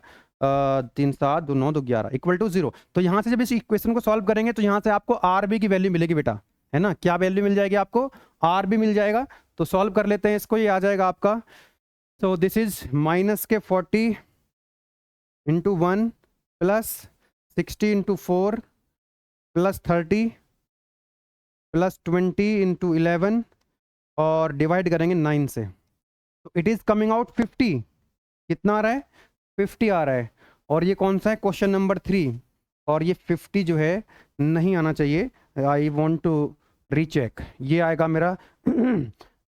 3 7 2 9 2 11 इक्वल टू 0। तो यहां से जब इस इक्वेशन को सॉल्व करेंगे तो यहां से आपको आर बी की वैल्यू मिलेगी बेटा, है ना। क्या वैल्यू मिल जाएगी आपको, आर बी मिल जाएगा। तो सॉल्व कर लेते हैं इसको, ये आ जाएगा आपका, तो दिस इज माइनस के 40 into 1 plus 60 into 4 plus 30 plus 20 into 11 और डिवाइड करेंगे 9 से, तो इट इज कमिंग आउट 50। कितना आ रहा है 50 आ रहा है। और ये कौन सा है, क्वेश्चन नंबर 3, और ये 50 जो है नहीं आना चाहिए, आई वॉन्ट टू रीचेक। ये आएगा मेरा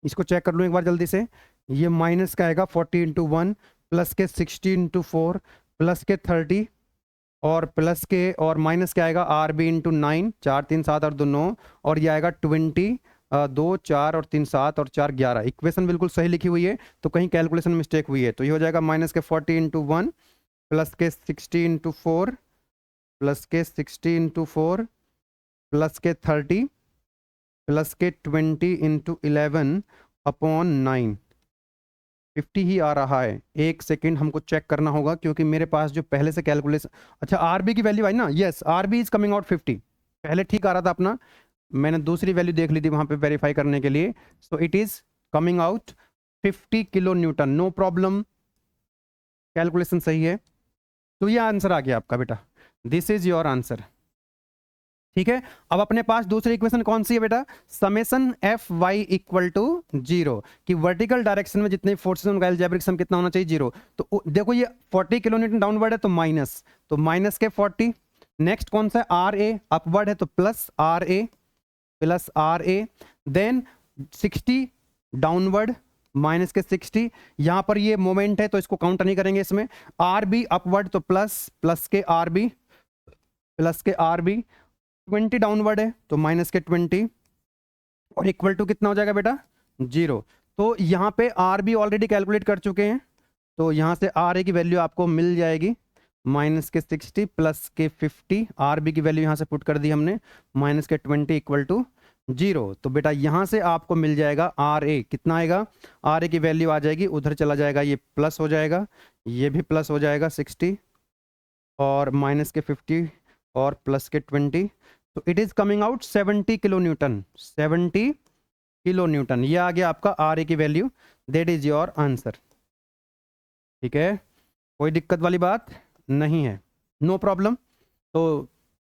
इसको चेक कर लूँ एक बार जल्दी से। ये माइनस का आएगा 40 इंटू 1 प्लस के 60 इंटू 4 प्लस के 30 और प्लस के और माइनस क्या आएगा आर बी इंटू 9, 4 3 7 और 2 9, और ये आएगा 20 2 4 और 3 7 और 4 11। इक्वेशन बिल्कुल सही लिखी हुई है, तो कहीं कैलकुलेशन मिस्टेक हुई है। तो ये हो जाएगा माइनस के 40 इंटू 1 प्लस के 60 इंटू 4 प्लस के 60 इंटू 4 प्लस के 30 प्लस के 20 इंटू 11 अपॉन 9। 50 ही आ रहा है। एक सेकंड हमको चेक करना होगा, क्योंकि मेरे पास जो पहले से कैलकुलेशन, अच्छा आरबी की वैल्यू आई ना, yes RB is coming out 50। पहले ठीक आ रहा था अपना, मैंने दूसरी वैल्यू देख ली थी वहां पे वेरीफाई करने के लिए। So it is coming out 50 kilo newton, no problem, calculation सही है। तो ये आंसर आ गया आपका बेटा, दिस इज योर आंसर। ठीक है, अब अपने पास दूसरी इक्वेशन कौन सी है बेटा, summation F Y equal to 0, कि वर्टिकल डायरेक्शन में जितने फोर्सेस उनका अलजेब्रिक सम कितना होना चाहिए 0। तो देखो ये 40 किलो न्यूटन डाउनवर्ड है, तो माइनस, तो माइनस के 40। नेक्स्ट कौन सा है आर ए, अपवर्ड है, तो plus R A, plus R A. Then 60 downward, minus के 60। यहां पर ये मोमेंट है तो इसको काउंट नहीं करेंगे इसमें। आर बी अपवर्ड, तो प्लस, प्लस के आर बी, प्लस के आर बी। 20 डाउनवर्ड है तो माइनस के 20 और इक्वल टू कितना हो जाएगा बेटा 0। तो यहाँ पे आर बी ऑलरेडी कैलकुलेट कर चुके हैं, तो यहाँ से आर ए की वैल्यू आपको मिल जाएगी माइनस के 60 प्लस के 50। आर बी की वैल्यू यहाँ से पुट कर दी हमने, माइनस के 20 इक्वल टू 0। तो बेटा यहाँ से आपको मिल जाएगा आर ए, कितना आएगा, आर ए की वैल्यू आ जाएगी, उधर चला जाएगा, ये प्लस हो जाएगा, ये भी प्लस हो जाएगा 60 और माइनस के 50 और प्लस के 20। तो it is coming out 70 kilo Newton, 70 kilo newton. ये आ गया आपका आर ए की value, that is your answer. ठीक है, कोई दिक्कत वाली बात नहीं है, नो प्रॉब्लम। तो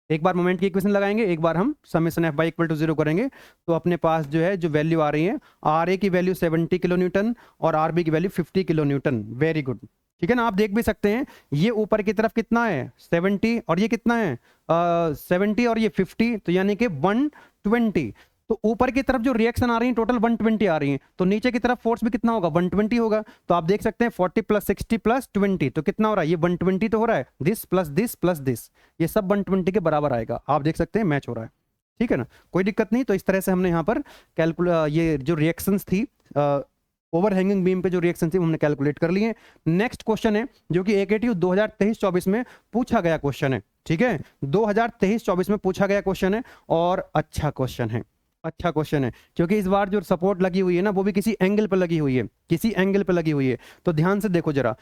एक बार मोमेंट की इक्वेशन लगाएंगे, एक बार हम summation F Y equal to 0 करेंगे, तो अपने पास जो है जो वैल्यू आ रही है, आर ए की वैल्यू 70 किलो न्यूटन और आर बी की value 50 kilo Newton. Very good, ठीक है ना। आप देख भी सकते हैं ये ऊपर की तरफ कितना है 70 और ये कितना है 70 और ये 50, तो यानी कि 120। तो ऊपर की तरफ जो रिएक्शन आ रही है टोटल 120 आ रही है, तो नीचे की तरफ फोर्स भी कितना होगा 120 होगा। तो आप देख सकते हैं 40 प्लस 60 प्लस 20, तो कितना हो रहा है, ये 120 तो हो रहा है, this plus this plus this, ये सब 120 के बराबर आएगा। आप देख सकते हैं मैच हो रहा है। ठीक है ना, कोई दिक्कत नहीं। तो इस तरह से हमने यहाँ पर ये जो रिएक्शंस थी ओवरहैंगिंग बीम पे जो रिएक्शन थी हमने कैलकुलेट कर लिए। नेक्स्ट क्वेश्चन है जो कि AKTU 2023-24 में पूछा गया क्वेश्चन है, ठीक है, 2023-24 में पूछा गया क्वेश्चन है और अच्छा क्वेश्चन है, अच्छा क्वेश्चन है, क्योंकि इस बार जो सपोर्ट लगी हुई है ना वो भी किसी एंगल पर लगी हुई है, किसी एंगल पर लगी हुई है। तो ध्यान से देखो जरा,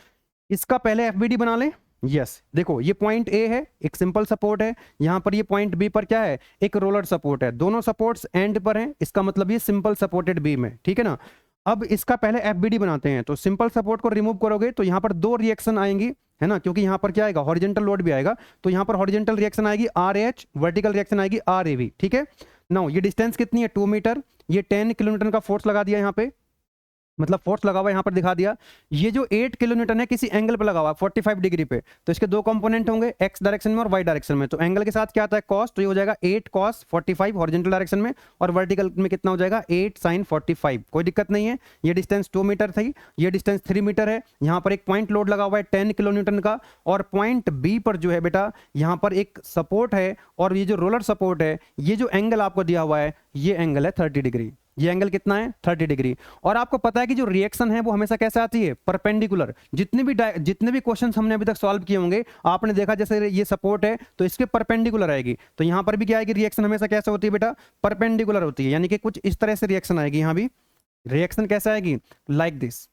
इसका पहले FBD बना लें। यस देखो ये पॉइंट A है, एक सिंपल सपोर्ट है, यहां पर ये पॉइंट B पर क्या है, एक रोलर सपोर्ट है, दोनों सपोर्ट्स एंड पर हैं, इसका मतलब ये सिंपल सपोर्टेड बीम है, ठीक है ना। अब इसका पहले FBD बनाते हैं। तो सिंपल सपोर्ट को रिमूव करोगे तो यहां पर दो रिएक्शन आएंगी, है ना, क्योंकि यहां पर क्या आएगा, हॉरिजेंटल लोड भी आएगा। तो यहां पर हॉरिजेंटल रिएक्शन आएगी RH, वर्टिकल रिएक्शन आएगी RAV, ठीक है। नाउ ये डिस्टेंस कितनी है, 2 मीटर, ये 10 किलोमीटर का फोर्स लगा दिया यहाँ पे, मतलब फोर्स लगा हुआ है, यहां पर दिखा दिया। ये जो 8 किलोमीटर है किसी एंगल पे लगा हुआ है 45 डिग्री पे, तो इसके दो कंपोनेंट होंगे, एक्स डायरेक्शन में और वाई डायरेक्शन में। तो एंगल के साथ क्या आता है, कॉस, तो ये हो जाएगा 8 cos 45 हॉरिजॉन्टल डायरेक्शन में, और वर्टिकल में कितना हो जाएगा 8 sin 45। कोई दिक्कत नहीं है। ये डिस्टेंस 2 मीटर थी, ये डिस्टेंस 3 मीटर है। यहाँ पर एक पॉइंट लोड लगा हुआ है 10 किलोन्यूटन का, और पॉइंट बी पर जो है बेटा यहाँ पर एक सपोर्ट है, और ये जो रोलर सपोर्ट है, ये जो एंगल आपको दिया हुआ है ये एंगल है 30 डिग्री। ये एंगल कितना है, 30 डिग्री। और आपको पता है कि जो रिएक्शन है वो हमेशा कैसे आती है, परपेंडिकुलर। जितने भी क्वेश्चंस हमने अभी तक सॉल्व किए होंगे आपने देखा, जैसे ये सपोर्ट है तो इसके परपेंडिकुलर आएगी। तो यहां पर भी क्या आएगी, रिएक्शन हमेशा कैसे होती है बेटा, परपेंडिकुलर होती है, यानी कि कुछ इस तरह से रिएक्शन आएगी। यहां भी रिएक्शन कैसे आएगी, लाइक दिस।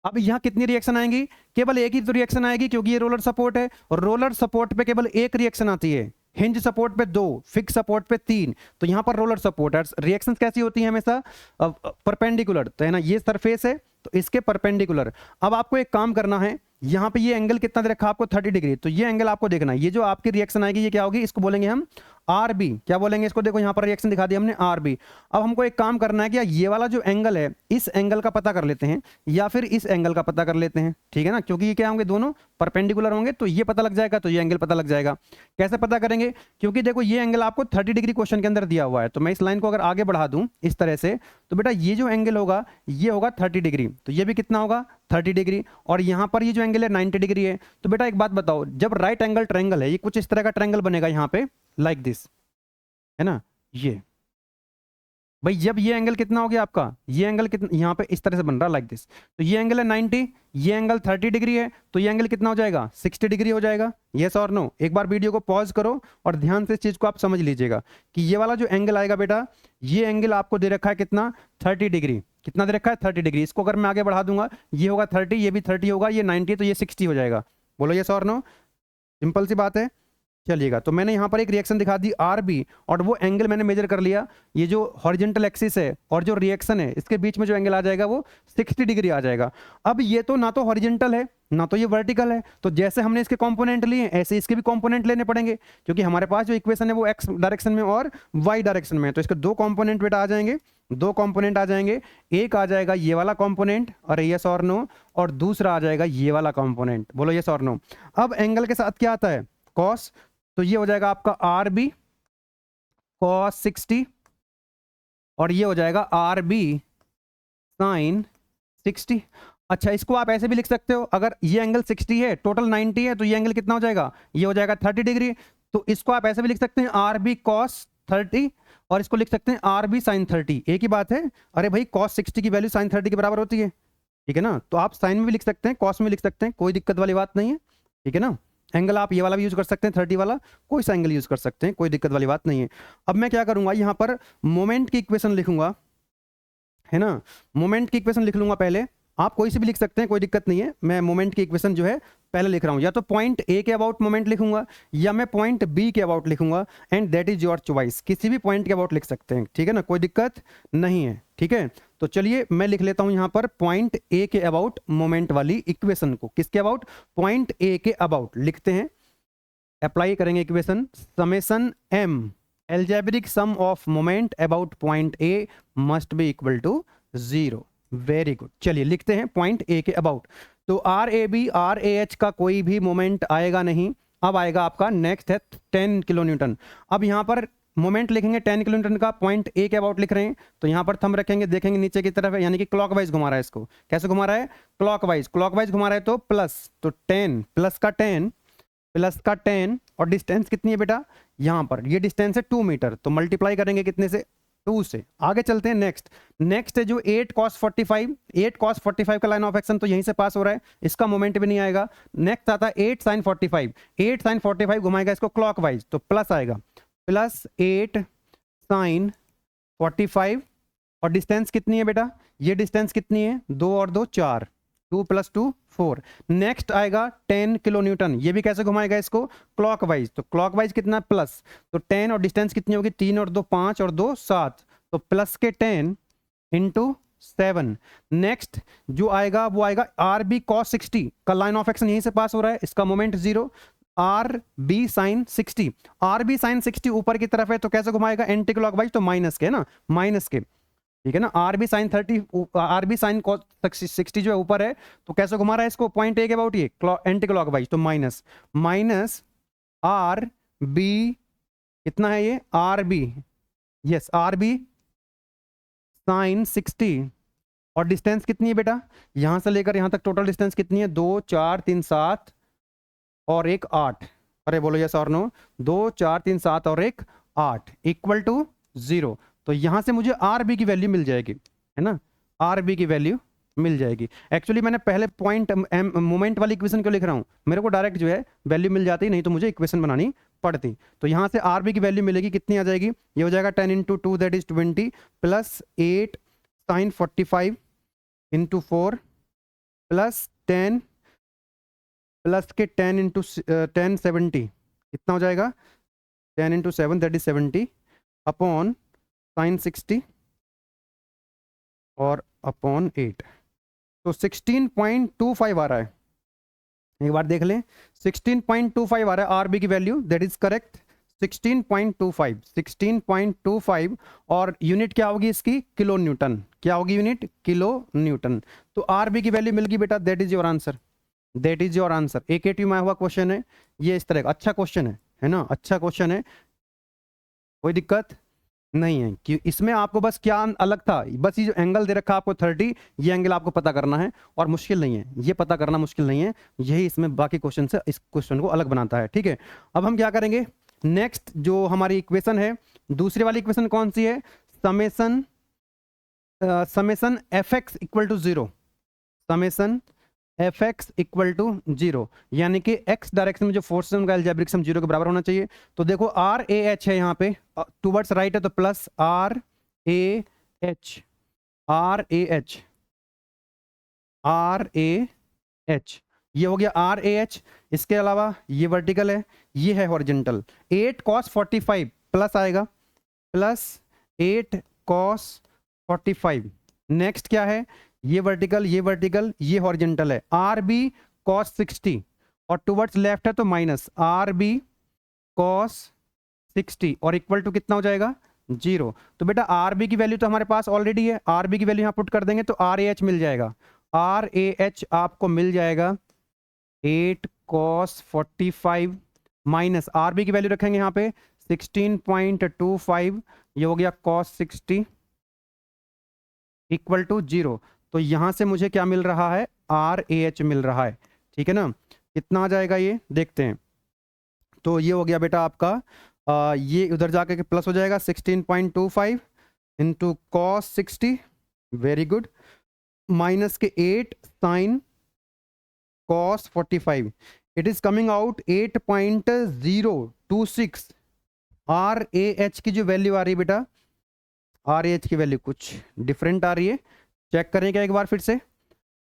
अब यहां कितनी रिएक्शन आएंगी, केवल एक ही तो रिएक्शन आएगी, क्योंकि ये रोलर सपोर्ट है, और रोलर सपोर्ट पे केवल एक रिएक्शन आती है, हिंज सपोर्ट पे 2, फिक्स सपोर्ट पे 3। तो यहां पर रोलर सपोर्ट है, रिएक्शंस कैसी होती हैं हमेशा, परपेंडिकुलर, तो है ना, ये सरफेस है तो इसके परपेंडिकुलर। अब आपको एक काम करना है, यहां पे ये एंगल कितना दे रखा है आपको, 30 डिग्री। तो ये एंगल आपको देखना है, ये जो आपकी रिएक्शन आएगी ये क्या होगी, इसको बोलेंगे हम RB। क्या बोलेंगे इसको, देखो यहां पर रिएक्शन दिखा दिया हमने RB। अब हमको एक काम करना है कि ये वाला जो एंगल है इस एंगल का पता कर लेते हैं, या फिर इस एंगल का पता कर लेते हैं, ठीक है ना, क्योंकि ये क्या होंगे, दोनों परपेंडिकुलर होंगे, तो ये पता लग जाएगा, तो ये एंगल पता लग जाएगा। कैसे पता करेंगे, क्योंकि देखो ये एंगल आपको 30 डिग्री क्वेश्चन के अंदर दिया हुआ है। तो मैं इस लाइन को अगर आगे बढ़ा दूं इस तरह से, तो बेटा ये जो एंगल होगा ये होगा 30 डिग्री, तो ये भी कितना होगा 30 डिग्री, और यहां पर ये जो एंगल है 90 डिग्री है। तो बेटा एक बात बताओ, जब राइट एंगल ट्रायंगल है, ये कुछ इस तरह का ट्रायंगल बनेगा यहां पे, लाइक दिस, है ना, ये भाई जब ये एंगल कितना हो गया आपका, ये एंगल कितना यहाँ पे इस तरह से बन रहा है लाइक दिस, तो ये एंगल है 90, ये एंगल 30 डिग्री है, तो ये एंगल कितना हो जाएगा 60 डिग्री हो जाएगा। यस और नो, एक बार वीडियो को पॉज करो और ध्यान से इस चीज को आप समझ लीजिएगा कि ये वाला जो एंगल आएगा बेटा, ये एंगल आपको दे रखा है कितना, 30 डिग्री। कितना दे रखा है 30 डिग्री। इसको अगर मैं आगे बढ़ा दूंगा, ये होगा 30, ये भी 30 होगा, ये 90, तो ये 60 हो जाएगा। बोलो यस और नो, सिंपल सी बात है। चलिएगा, तो मैंने यहां पर एक रिएक्शन दिखा दी RB, और वो एंगल मैंने मेजर कर लिया। ये जो हॉरिजॉन्टल एक्सिस है और जो रिएक्शन है इसके बीच में जो एंगल आ जाएगा वो 60 डिग्री आ जाएगा। अब ये तो ना तो हॉरिजॉन्टल है ना तो ये वर्टिकल है, तो जैसे हमने इसके कंपोनेंट लिए ऐसे इसके भी कंपोनेंट लेने पड़ेंगे, क्योंकि हमारे पास जो इक्वेशन है वो एक्स डायरेक्शन में और वाई डायरेक्शन में है। तो इसके दो कंपोनेंट बेटा आ जाएंगे, दो कंपोनेंट आ जाएंगे। एक आ जाएगा ये वाला कंपोनेंट, और यस और नो, और दूसरा आ जाएगा ये वाला कंपोनेंट। बोलो यस और नो। अब एंगल के साथ क्या आता है, कॉस, तो ये हो जाएगा आपका RB cos 60, और ये हो जाएगा RB sin 60। अच्छा, इसको आप ऐसे भी लिख सकते हो, अगर ये एंगल 60 है, टोटल 90 है, तो ये एंगल कितना हो जाएगा, ये हो जाएगा 30 डिग्री। तो इसको आप ऐसे भी लिख सकते हैं RB cos 30, और इसको लिख सकते हैं RB sin 30। एक ही बात है। अरे भाई cos 60 की वैल्यू sin 30 के बराबर होती है, ठीक है ना। तो आप साइन में भी लिख सकते हैं, कॉस में लिख सकते हैं, कोई दिक्कत वाली बात नहीं है, ठीक है ना। एंगल आप ये वाला भी यूज कर सकते हैं, 30 वाला, कोई सा एंगल यूज कर सकते हैं, कोई दिक्कत वाली बात नहीं है। अब मैं क्या करूंगा, यहां पर मोमेंट की इक्वेशन लिखूंगा, है ना, मोमेंट की इक्वेशन लिख लूंगा पहले। आप कोई से भी लिख सकते हैं, कोई दिक्कत नहीं है। मैं मोमेंट की इक्वेशन जो है पहले लिख रहा हूं, या तो पॉइंट ए के अबाउट मोमेंट लिखूंगा, या मैं पॉइंट बी के अबाउट लिखूंगा, and that is your choice. किसी भी पॉइंट के अबाउट लिख सकते हैं, ठीक है ना, कोई दिक्कत नहीं है, ठीक है। तो चलिए मैं लिख लेता हूं यहां पर पॉइंट ए के अबाउट मोमेंट वाली इक्वेशन को। किसके अबाउट, पॉइंट ए के अबाउट लिखते हैं। अप्लाई करेंगे equation, summation m algebraic sum of moment about point A must be equal to 0। Very good, चलिए लिखते हैं पॉइंट ए के अबाउट। तो RAB RAH का कोई भी मोमेंट आएगा नहीं। अब आएगा आपका नेक्स्ट है 10 किलो न्यूटन। अब यहां पर मोमेंट लिखेंगे 10 किलो न्यूटन का, पॉइंट ए के अबाउट लिख रहे हैं, तो यहां पर थंब रखेंगे, देखेंगे नीचे की तरफ है, यानी कि क्लॉकवाइज घुमा रहा है इसको। कैसे घुमा रहा है, क्लॉकवाइज, क्लॉकवाइज घुमा रहा है, तो प्लस, तो 10 प्लस का 10 और डिस्टेंस कितनी है बेटा, यहाँ पर ये डिस्टेंस है 2 मीटर, तो मल्टीप्लाई करेंगे कितने से, 2 से। आगे चलते हैं नेक्स्ट है जो 8 cos 45, 8 cos 45 का लाइन ऑफ एक्शन तो यहीं से पास हो रहा है, इसका मोमेंट भी नहीं आएगा। नेक्स्ट आता है 8 sin 45, 8 sin 45 घुमाएगा इसको क्लॉकवाइज तो प्लस आएगा, प्लस 8 sin 45, और डिस्टेंस कितनी है बेटा, ये डिस्टेंस कितनी है, 2 और 2 4, 2 + 2 4। नेक्स्ट आएगा 10 किलो न्यूटन, ये भी कैसे घुमाएगा इसको, क्लॉकवाइज, तो क्लॉकवाइज कितना प्लस, तो 10 और डिस्टेंस कितनी होगी, 3 और 2 5 और 2 7, तो प्लस के 10 × 7। नेक्स्ट जो आएगा वो आएगा आर बी कॉस 60 का लाइन ऑफ एक्शन यहीं से पास हो रहा है, इसका moment 0। R B sine 60, R B sine 60 ऊपर की तरफ है तो कैसे घुमाएगा, एंटी क्लॉकवाइज, तो माइनस के ना, माइनस के, ठीक है ना। R B sine 30, R B sine 60 जो है ऊपर है तो कैसे घुमा रहा है इसको, पॉइंट ए के अबाउट ये एंटी क्लॉकवाइज, तो माइनस आर बी कितना है ये, R B, yes R B sine 60, और डिस्टेंस कितनी है बेटा, यहां से लेकर यहां तक टोटल डिस्टेंस कितनी है, 2 4 3 7 और 1 8, अरे बोलो यस और नो, 2 4 3 7 और 1 8 इक्वल टू 0। तो यहां से मुझे आर बी की वैल्यू मिल जाएगी, है ना, आर बी की वैल्यू मिल जाएगी। एक्चुअली मैंने पहले पॉइंट मोमेंट वाली इक्वेशन क्यों लिख रहा हूं, मेरे को डायरेक्ट जो है वैल्यू मिल जाती, नहीं तो मुझे इक्वेशन बनानी पड़ती। तो यहां से आर बी की वैल्यू मिलेगी, कितनी आ जाएगी, ये हो जाएगा 10 × 2 that is 20 plus 8 sin 45 × 4 plus 10 plus के 10 × 10 70, कितना हो जाएगा, 10 × 7 दैट इज 70 अपॉन साइन 60 और अपॉन 8, तो 16.25 आ रहा है, एक बार देख लें, 16.25 आ रहा है आरबी की वैल्यू, दैट इज करेक्ट, 16.25, और यूनिट क्या होगी इसकी, किलो न्यूटन, क्या होगी यूनिट, किलो न्यूटन। तो आरबी की वैल्यू मिल गई बेटा, that is your answer, that is your answer. AKTU में हुआ क्वेश्चन है ये, इस तरह का अच्छा क्वेश्चन है ना, अच्छा क्वेश्चन है, कोई दिक्कत नहीं है कि इसमें आपको बस क्या अलग था, बस ये जो एंगल दे रखा है आपको 30, ये एंगल आपको पता करना है, और मुश्किल नहीं है, ये पता करना मुश्किल नहीं है, यही इसमें बाकी क्वेश्चन से इस क्वेश्चन को अलग बनाता है, ठीक है। अब हम क्या करेंगे, नेक्स्ट जो हमारी इक्वेशन है, दूसरी वाली इक्वेशन कौन सी है, summation F x equal to 0, summation F x equal to 0, यानी कि एक्स डायरेक्शन में जो फोर्स है उनका अलजेब्रिक सम 0 के बराबर होना चाहिए। तो देखो आर ए एच है यहाँ पे, टूवर्ड्स राइट है तो plus R A H, R A H, R A H, ये हो गया आर ए एच। इसके अलावा ये वर्टिकल है, ये है हॉरिजेंटल, 8 cos 45 प्लस आएगा, प्लस 8 cos 45। नेक्स्ट क्या है, ये वर्टिकल, ये वर्टिकल, ये हॉरिजेंटल है, आर बी cos 60, और टुवर्ड्स लेफ्ट है तो माइनस आर बी cos 60, और इक्वल टू कितना हो जाएगा, 0। तो बेटा आर बी की वैल्यू तो हमारे पास ऑलरेडी है, आर बी की वैल्यू यहाँ पुट कर देंगे तो आर ए एच मिल जाएगा, आर ए एच आपको मिल जाएगा 8 cos 45 माइनस आर बी की वैल्यू रखेंगे यहाँ पे 16.25, ये हो गया cos 60 इक्वल टू 0। तो यहां से मुझे क्या मिल रहा है, आर ए एच मिल रहा है, ठीक है ना। कितना आ जाएगा ये देखते हैं, तो ये हो गया बेटा आपका ये उधर जाके प्लस हो जाएगा 16.25 into cos 60, very good, minus के 8 sin cos 45, it is coming out 8.026। R A H की जो वैल्यू आ रही है बेटा, आर ए एच की वैल्यू कुछ डिफरेंट आ रही है, चेक करें क्या एक बार फिर से,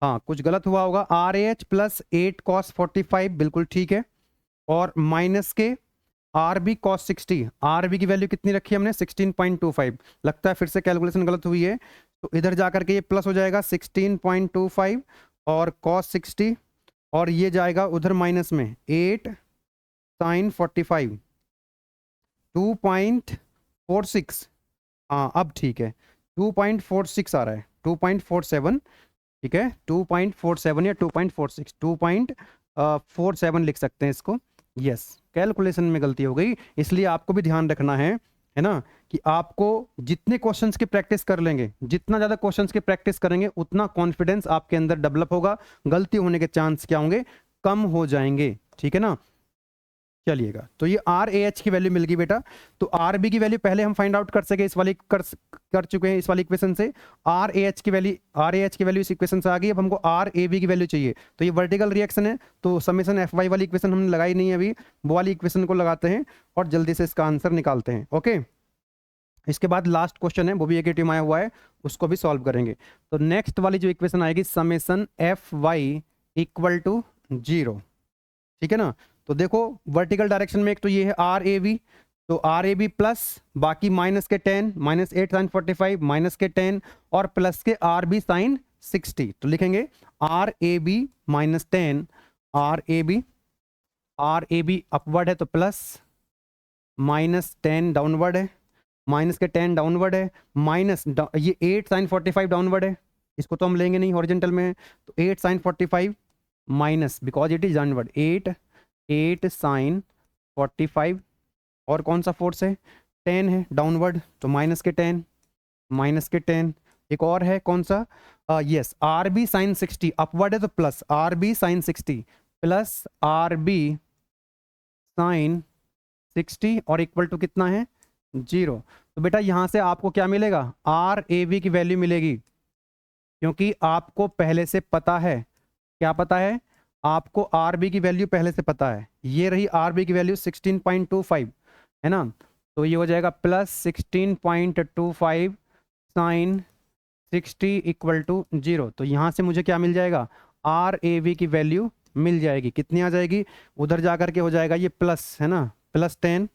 हाँ कुछ गलत हुआ होगा, R A H plus 8 cos 45 बिल्कुल ठीक है, और माइनस के R B cos 60, R B की वैल्यू कितनी रखी है हमने 16.25, लगता है फिर से कैलकुलेशन गलत हुई है, तो इधर जाकर के ये प्लस हो जाएगा 16.25 और cos 60, और ये जाएगा उधर माइनस में 8 sin 45, 2.46, हाँ अब ठीक है, 2.46 आ रहा है, 2.47, ठीक है, 2.47 या 2.46, 2.47 लिख सकते हैं इसको, यस कैलकुलेशन में गलती हो गई, इसलिए आपको भी ध्यान रखना है ना, कि आपको जितने क्वेश्चंस की प्रैक्टिस कर लेंगे, जितना ज़्यादा क्वेश्चंस की प्रैक्टिस करेंगे उतना कॉन्फिडेंस आपके अंदर डेवलप होगा, गलती होने के चांस क्या होंगे, कम हो जाएंगे, ठीक है ना। चलिएगा, तो ये आर ए एच की वैल्यू मिल गई बेटा। तो आर बी की वैल्यू पहले हम फाइंड आउट कर सके, इस वाली कर चुके हैं इस वाली इक्वेशन से। आर ए एच की वैल्यू इस इक्वेशन से आ गई। अब हमको आर ए बी की वैल्यू चाहिए। तो ये वर्टिकल रिएक्शन है, तो समेशन एफ वाई वाली इक्वेशन हमने लगाई नहीं है अभी, वो वाली इक्वेशन को लगाते हैं और जल्दी से इसका आंसर निकालते हैं। ओके, इसके बाद लास्ट क्वेश्चन है, वो भी एक एटीएम आया हुआ है, उसको भी सॉल्व करेंगे। तो नेक्स्ट वाली जो इक्वेशन आएगी, summation F Y equal to 0, ठीक है ना। तो देखो वर्टिकल डायरेक्शन में एक तो ये है आर ए बी, तो आर ए बी प्लस बाकी माइनस के 10, -8 sin 45 माइनस के 10 और प्लस के आर बी साइन 60। तो लिखेंगे R A B -10, R A B upward है तो प्लस, -10 डाउनवर्ड है, माइनस के 10 डाउनवर्ड है, माइनस ये 8 sin 45 डाउनवर्ड है, इसको तो हम लेंगे नहीं, हॉरिजेंटल में है। तो 8 sin 45 minus, because it is downward, 8 sin 45 और कौन सा फोर्स है, 10 है डाउनवर्ड, तो माइनस के 10, एक और है कौन सा, yes R B sine 60 upward है तो plus, R B sine 60 plus R B sine 60 और इक्वल टू कितना है, 0। तो बेटा यहाँ से आपको क्या मिलेगा, आर ए बी की वैल्यू मिलेगी, क्योंकि आपको पहले से पता है, क्या पता है आपको, आर बी की वैल्यू पहले से पता है। ये रही आर बी की वैल्यू 16.25 है ना, तो ये हो जाएगा प्लस 16.25 साइन 60 इक्वल टू 0। तो यहाँ से मुझे क्या मिल जाएगा, आर ए बी की वैल्यू मिल जाएगी। कितनी आ जाएगी, उधर जा करके हो जाएगा ये प्लस, है ना, +10,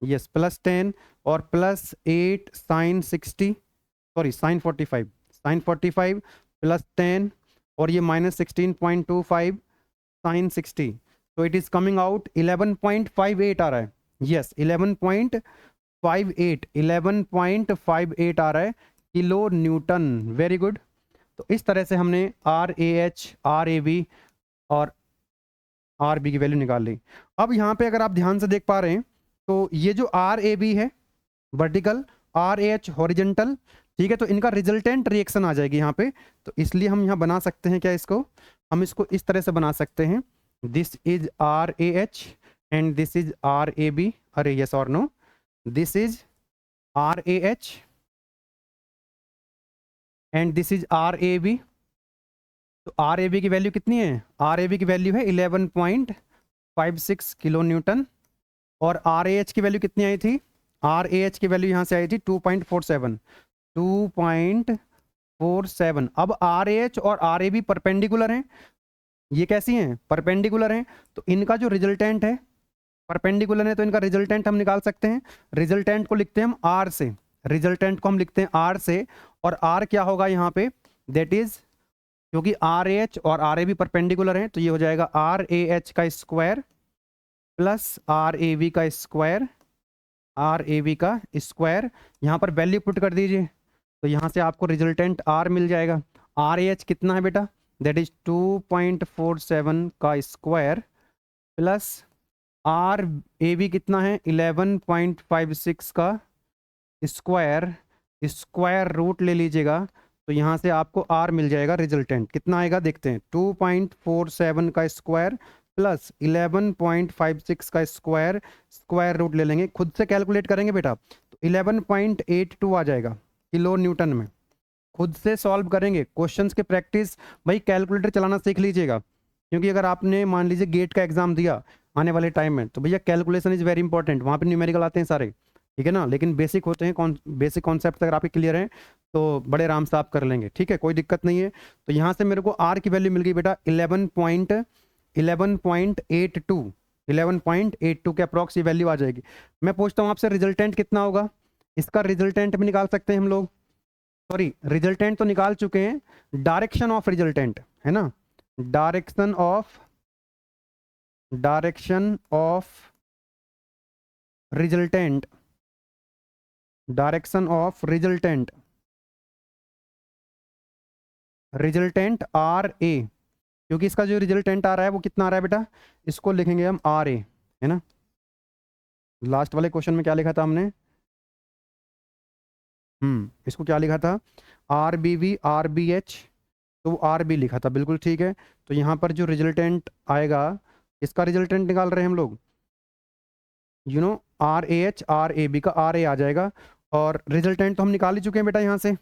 यस +10 और plus 8 sine 60, sorry sine 45 plus 10 और ये -16.25 साइन 60। तो इट इज कमिंग आउट 11.58 आ रहा है, यस 11.58 आ रहा है किलो न्यूटन। Very good. तो इस तरह से हमने R A H, R A B और आर बी की वैल्यू निकाल ली। अब यहाँ पे अगर आप ध्यान से देख पा रहे हैं, तो ये जो आर ए बी है vertical, R A H horizontal, ठीक है, तो इनका रिजल्टेंट रिएक्शन आ जाएगी यहाँ पे। तो इसलिए हम यहाँ बना सकते हैं क्या, इसको हम इसको इस तरह से बना सकते हैं, this is R A H and this is R A B, अरे यस और no, this is R A H and this is R A B. तो आर ए बी की वैल्यू कितनी है, आर ए बी की वैल्यू है 11.56 किलो न्यूटन और आर ए एच की वैल्यू कितनी आई थी, आर ए एच की वैल्यू यहाँ से आई थी 2.47। अब आर ए एच और आर ए बी परपेंडिकुलर हैं, ये कैसी हैं, परपेंडिकुलर हैं, तो इनका जो रिजल्टेंट है परपेंडिकुलर है, तो इनका रिजल्टेंट हम निकाल सकते हैं। रिजल्टेंट को लिखते हैं हम आर से, रिजल्टेंट को हम लिखते हैं आर से, और आर क्या होगा यहाँ पे, दैट इज, क्योंकि आर ए एच और आर ए बी परपेंडिकुलर हैं, तो ये हो जाएगा आर ए एच का square plus R A B का स्क्वायर, यहाँ पर वैल्यू पुट कर दीजिए, तो यहाँ से आपको रिजल्टेंट आर मिल जाएगा। आर ए एच कितना है बेटा, दैट इज 2.47 का square plus R A B कितना है 11.56 का स्क्वायर रूट ले लीजिएगा, तो यहाँ से आपको आर मिल जाएगा। रिजल्टेंट कितना आएगा देखते हैं, 2.47 का स्क्वायर प्लस 11.56 का स्क्वायर रूट ले लेंगे, खुद से कैलकुलेट करेंगे बेटा, तो 11.82 आ जाएगा किलो न्यूटन में। खुद से सॉल्व करेंगे क्वेश्चंस के प्रैक्टिस, भाई कैलकुलेटर चलाना सीख लीजिएगा, क्योंकि अगर आपने मान लीजिए गेट का एग्जाम दिया आने वाले टाइम में, तो भैया कैलकुलेशन इज वेरी इंपॉर्टेंट, वहाँ पे न्यूमेरिकल आते हैं सारे, ठीक है ना, लेकिन बेसिक होते हैं, बेसिक कॉन्सेप्ट अगर आपके क्लियर हैं तो बड़े आराम से आप कर लेंगे, ठीक है, कोई दिक्कत नहीं है। तो यहाँ से मेरे को आर की वैल्यू मिल गई बेटा 11.82 के अप्रॉक्स ये वैल्यू आ जाएगी। मैं पूछता हूँ आपसे रिजल्टेंट कितना होगा, इसका रिजल्टेंट भी निकाल सकते हैं हम लोग, सॉरी रिजल्टेंट तो निकाल चुके हैं, डायरेक्शन ऑफ रिजल्टेंट है ना, direction of resultant, resultant R A, क्योंकि इसका जो रिजल्टेंट आ रहा है वो कितना आ रहा है बेटा, इसको लिखेंगे हम आर ए, है ना। लास्ट वाले क्वेश्चन में क्या लिखा था हमने, इसको क्या लिखा था, R B V R B H, तो आर बी लिखा था, बिल्कुल ठीक है। तो यहाँ पर जो रिजल्टेंट आएगा, इसका रिजल्टेंट निकाल रहे हैं हम लोग, यू नो RAH RAB का RA आ जाएगा, और रिजल्टेंट तो हम निकाल ही चुके हैं बेटा। यहाँ से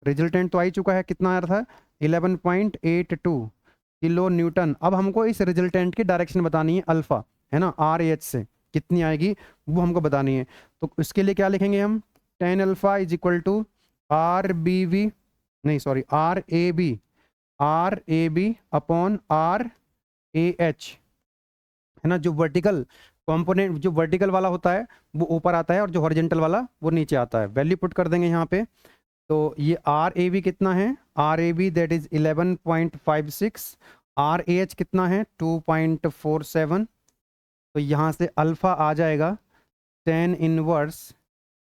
रिजल्टेंट तो आ ही चुका है, कितना आ रहा था 11.82 किलो न्यूटन। अब हमको इस रिजल्टेंट की डायरेक्शन बतानी है अल्फा, है ना, RAH से कितनी आएगी वो हमको बतानी है। तो इसके लिए क्या लिखेंगे हम, tan alpha is equal to RBV, नहीं सॉरी RAB अपॉन RAH, है ना। जो वर्टिकल कंपोनेंट, जो वर्टिकल वाला होता है वो ऊपर आता है, और जो हॉरिजेंटल वाला वो नीचे आता है। वैल्यू पुट कर देंगे यहाँ पे। तो ये RAB कितना है, RAB दैट इज 11.56, RAH कितना है 2.47। तो यहाँ से अल्फा आ जाएगा 10 इनवर्स,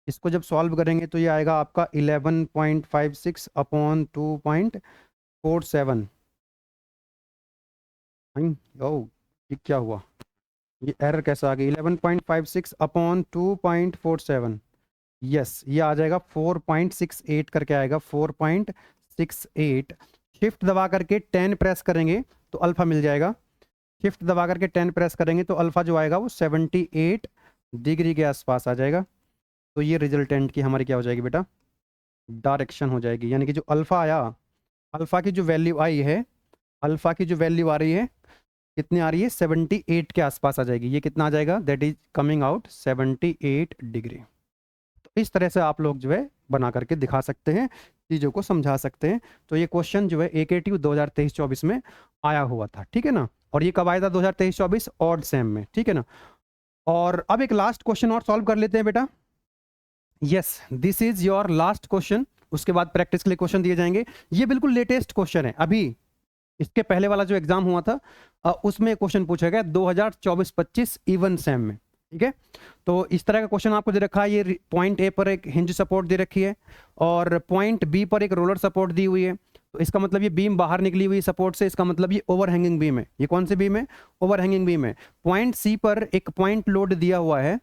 इसको जब सॉल्व करेंगे तो ये आएगा आपका 11.56 अपॉन 2.47। ओ ये क्या हुआ, ये एरर कैसा आ गया, 11.56 अपॉन 2.47। यस, ये आ जाएगा 4.68 करके आएगा, 4.68। शिफ्ट दबा करके 10 प्रेस करेंगे तो अल्फा मिल जाएगा। शिफ्ट दबा करके 10 प्रेस करेंगे तो अल्फा जो आएगा वो 78 डिग्री के आसपास आ जाएगा। तो ये रिजल्टेंट की हमारी क्या हो जाएगी बेटा, डायरेक्शन हो जाएगी। यानी कि जो अल्फा आया, अल्फा की जो वैल्यू आई है, अल्फा की जो वैल्यू आ रही है कितनी आ रही है, 78 के आसपास आ जाएगी। ये कितना आ जाएगा, that is coming out 78 degree. तो इस तरह से आप लोग जो है बना करके दिखा सकते हैं, चीज़ों को समझा सकते हैं। तो ये क्वेश्चन जो है AKTU 2023-24 में आया हुआ था, ठीक है ना। और ये कब आया था, 2023-24 ऑड सेम में, ठीक है ना। और अब एक लास्ट क्वेश्चन और सॉल्व कर लेते हैं बेटा। Yes, this is your last question, उसके बाद प्रैक्टिस के लिए क्वेश्चन दिए जाएंगे। ये बिल्कुल लेटेस्ट क्वेश्चन है, अभी इसके पहले वाला जो एग्जाम हुआ था उसमें क्वेश्चन पूछा गया 2024-25 इवन सेम में, ठीक है। तो इस तरह का क्वेश्चन आपको दे रखा है। ये पॉइंट ए पर एक हिंज सपोर्ट दे रखी है, और पॉइंट बी पर एक रोलर सपोर्ट दी हुई है। तो इसका मतलब ये बीम बाहर निकली हुई सपोर्ट से, इसका मतलब ये ओवरहैंगिंग बीम है। ये कौन सी बीम है, ओवरहैंगिंग बीम है। पॉइंट सी पर एक पॉइंट लोड दिया हुआ है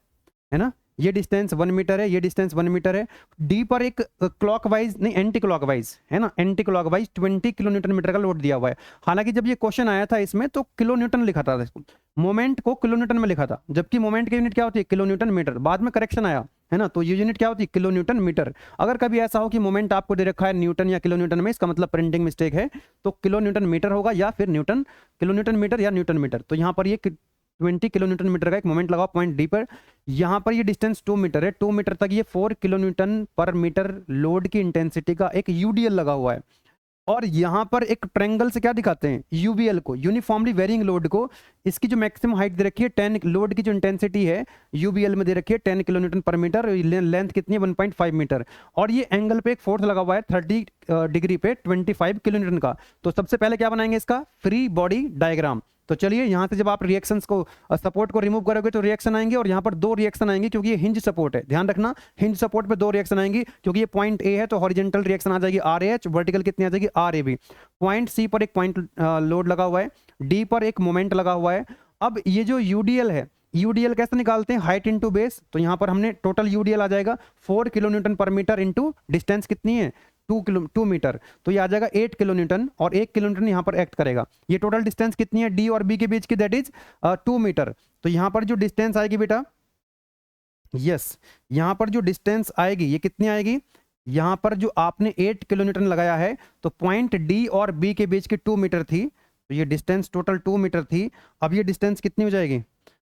ना। ये डिस्टेंस 1 मीटर है, ये डिस्टेंस 1 मीटर है। डी पर एक क्लॉकवाइज नहीं एंटी क्लॉकवाइज, है ना, anticlockwise 20 kilo newton metre का लोड दिया हुआ है। हालांकि जब ये क्वेश्चन आया था इसमें तो किलो न्यूटन लिखा था, मोमेंट को किलो न्यूटन में लिखा था, जबकि मोमेंट की यूनिट क्या होती है, किलो न्यूटन मीटर। बाद में करेक्शन आया, है ना, तो ये यूनिट क्या होती है, किलो न्यूटन मीटर। अगर कभी ऐसा हो कि मोमेंट आपको दे रखा है न्यूटन या किलो न्यूटन में, इसका मतलब प्रिंटिंग मिस्टेक है। तो किलो न्यूटन मीटर होगा, या फिर न्यूटन, किलो न्यूटन मीटर या न्यूटन मीटर। तो यहाँ पर ये 20 किलो न्यूटन मीटर का एक मोमेंट लगा पॉइंट डी पर। यहाँ पर ये डिस्टेंस 2 मीटर है, 2 मीटर तक ये 4 किलो न्यूटन पर मीटर लोड की इंटेंसिटी का एक यूडीएल लगा हुआ है। और यहाँ पर एक ट्रेंगल से क्या दिखाते हैं, यूवीएल को, यूनिफॉर्मली वेरिंग लोड को। इसकी जो मैक्सिमम हाइट दे रखी है 10, लोड की जो इंटेंसिटी है यूवीएल में दे रखी है 10 किलो न्यूटन पर मीटर, लेंथ कितनी है 1.5 मीटर। और ये एंगल पे एक फोर्स लगा हुआ है 30 डिग्री पे 25 किलो न्यूटन का। तो सबसे पहले क्या बनाएंगे, इसका फ्री बॉडी डायग्राम। तो चलिए यहाँ से जब आप रिएक्शंस को, सपोर्ट को रिमूव करोगे तो रिएक्शन आएंगे, और यहाँ पर 2 रिएक्शन आएंगे, क्योंकि ये हिंज सपोर्ट है। ध्यान रखना, हिंज सपोर्ट पे 2 रिएक्शन आएंगी, क्योंकि ये पॉइंट ए है तो हॉरिजेंटल रिएक्शन आ जाएगी RAH, वर्टिकल कितनी आ जाएगी RAB। पॉइंट सी पर एक पॉइंट लोड लगा हुआ है, डी पर एक मोमेंट लगा हुआ है। अब ये जो यूडीएल है, यूडीएल कैसे निकालते हैं, हाइट इंटू बेस। तो यहाँ पर हमने टोटल यूडीएल आ जाएगा 4 किलो न्यूटन पर मीटर इंटू डिस्टेंस कितनी है 2 मीटर। तो ये आ जाएगा 8 किलो न्यूटन, और 1 किलो न्यूटन यहाँ पर एक्ट करेगा। ये टोटल डिस्टेंस कितनी है डी और बी के बीच की, दैट इज 2 मीटर। तो यहाँ पर जो डिस्टेंस आएगी बेटा, यस, यहाँ पर जो डिस्टेंस आएगी ये कितनी आएगी, यहाँ पर जो आपने 8 किलो न्यूटन लगाया है, तो पॉइंट डी और बी के बीच की 2 मीटर थी, तो ये डिस्टेंस टोटल 2 मीटर थी। अब ये डिस्टेंस कितनी हो जाएगी,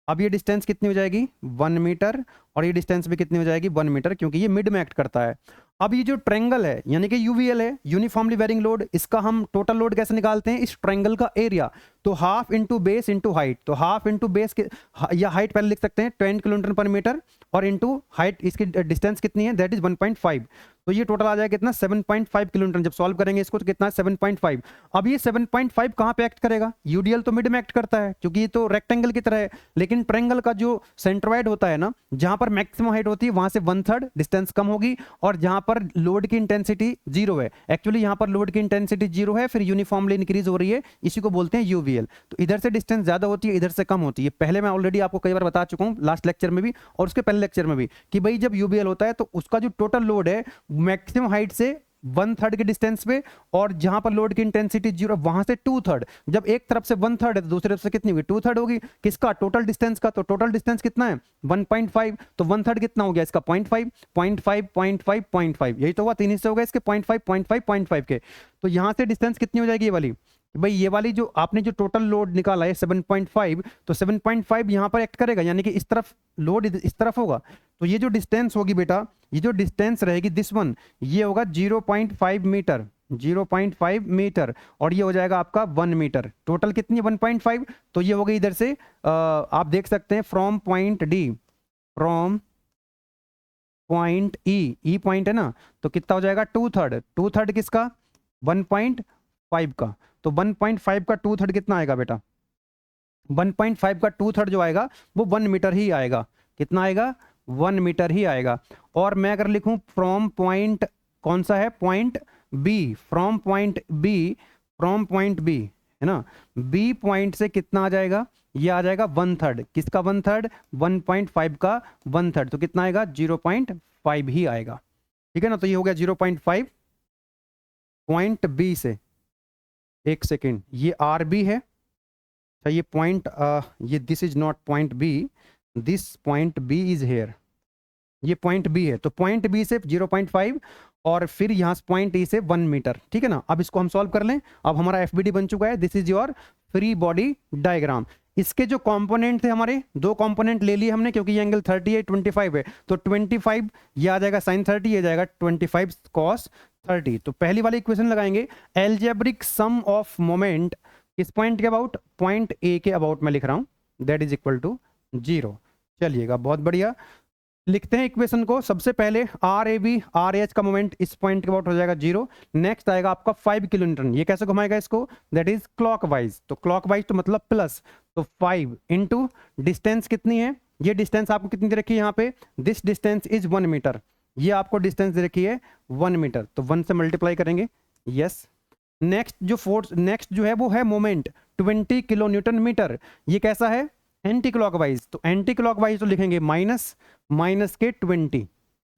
अब ये डिस्टेंस कितनी हो जाएगी 1 मीटर, और ये डिस्टेंस भी कितनी हो जाएगी 1 मीटर, क्योंकि ये मिड में एक्ट करता है। अब ये जो ट्रायंगल है यानी कि यूवीएल है, यूनिफॉर्मली वेरिंग लोड, इसका हम टोटल लोड कैसे निकालते हैं, इस ट्रायंगल का एरिया। तो half into base into height, तो हाफ इंटू बेस या हाइट पहले लिख सकते हैं 10 किलो न्यूटन पर मीटर, और इंटू हाइट, इसकी डिस्टेंस कितनी है, दैट इज 1.5। तो ये टोटल आ जाएगा कितना 7.5 किलो न्यूटन। जब सॉल्व करेंगे इसको तो कितना है 7.5। अब ये 7.5 कहाँ पे एक्ट करेगा, यूडीएल तो मिड में एक्ट करता है, क्योंकि ये तो रेक्टेंगल की तरह है। लेकिन ट्रायंगल का जो सेंट्रोइड होता है ना, जहां पर मैक्सिमम हाइट होती है वहां से 1/3 डिस्टेंस कम होगी, और जहां पर लोड की इंटेंसिटी 0 है, एक्चुअली यहां पर लोड की इंटेंसिटी 0 है, फिर यूनिफॉर्मली इंक्रीज हो रही है, इसी को बोलते हैं यूवीएल। तो इधर से डिस्टेंस ज्यादा होती है, इधर से कम होती है। पहले मैं ऑलरेडी आपको कई बार बता चुका हूं, लास्ट लेक्चर में भी और उसके पहले लेक्चर में भी, कि भाई जब यूवीएल होता है तो उसका जो टोटल लोड है मैक्सिमम हाइट से 1/3 के डिस्टेंस पे, और जहां पर लोड की इंटेंसिटी 0 वहां से 2/3। जब एक तरफ से 1/3 है तो दूसरी तरफ से कितनी होगी? 2/3 होगी। किसका? टोटल डिस्टेंस का। तो टोटल डिस्टेंस कितना है? 1.5। तो 1/3 कितना हो गया इसका? 0.5, 0.5, 0.5, 0.5। यही तो हुआ, 3 हिस्से हो गए इसके 0.5, 0.5, 0.5 के। तो यहां से डिस्टेंस कितनी हो जाएगी ये वाली? भाई ये वाली जो आपने जो टोटल लोड निकाला है 7.5, तो 7.5 यहां पर एक्ट करेगा, यानी कि इस तरफ लोड इस तरफ होगा। तो ये जो डिस्टेंस होगी बेटा, ये जो डिस्टेंस रहेगी दिस वन, ये होगा 0.5 मीटर, 0.5 मीटर, और ये हो जाएगा आपका 1 मीटर। टोटल कितनी? 1.5। तो ये हो गई इधर से आप देख सकते हैं from point D, from point E point है ना, तो कितना हो जाएगा? 2/3। 2/3 किसका? 1.5 का। तो 1.5 का 2/3 कितना आएगा बेटा? 1.5 का 2/3 जो आएगा वो 1 मीटर ही आएगा। कितना आएगा? 1 मीटर ही आएगा। और मैं अगर लिखूं फ्रॉम पॉइंट, कौन सा है? Point B, from point B, from point B है ना, बी पॉइंट से कितना आ जाएगा? ये आ जाएगा 1/3। किसका 1/3? 1.5 का 1/3। तो कितना आएगा? 0.5 ही आएगा। ठीक है ना। तो ये हो गया 0.5 पॉइंट बी से। एक सेकेंड, ये आर बी है। अच्छा ये पॉइंट, ये this is not point B, this point B is here. ये पॉइंट बी है, तो पॉइंट बी से 0.5, और फिर यहाँ से पॉइंट ई से 1 मीटर। ठीक है ना। अब इसको हम सॉल्व कर लें। अब हमारा एफबीडी बन चुका है। This is your free body diagram. इसके जो कंपोनेंट थे हमारे, दो कंपोनेंट ले लिए हमने, क्योंकि ये एंगल 30 है, 25 है, तो 25 ये आ जाएगा sin 30, ये जाएगा 25 cos 30। तो पहली वाली इक्वेशन लगाएंगे, एल्जेब्रिक सम ऑफ मोमेंट किस पॉइंट के अबाउट? पॉइंट ए के अबाउट मैं लिख रहा हूं, दैट इज इक्वल टू 0। चलिएगा, बहुत बढ़िया। लिखते हैं इक्वेशन को। सबसे पहले R A B R H का मोमेंट इस पॉइंट के अबाउट हो जाएगा 0। नेक्स्ट आएगा आपका 5 किलो न्यूटन। ये कैसे घुमाएगा इसको? That is clockwise. तो क्लॉकवाइज तो मतलब प्लस, तो 5 इंटू डिस्टेंस कितनी है? ये डिस्टेंस आपको कितनी दे रखी है यहाँ पे? This distance is 1 metre. ये आपको डिस्टेंस दे रखी है 1 मीटर, तो 1 से मल्टीप्लाई करेंगे। यस। नेक्स्ट जो फोर्स, नेक्स्ट जो है वो है मोमेंट 20 किलो न्यूटन मीटर। ये कैसा है? Anti clockwise. तो एंटी क्लॉकवाइज तो लिखेंगे माइनस, माइनस के 20,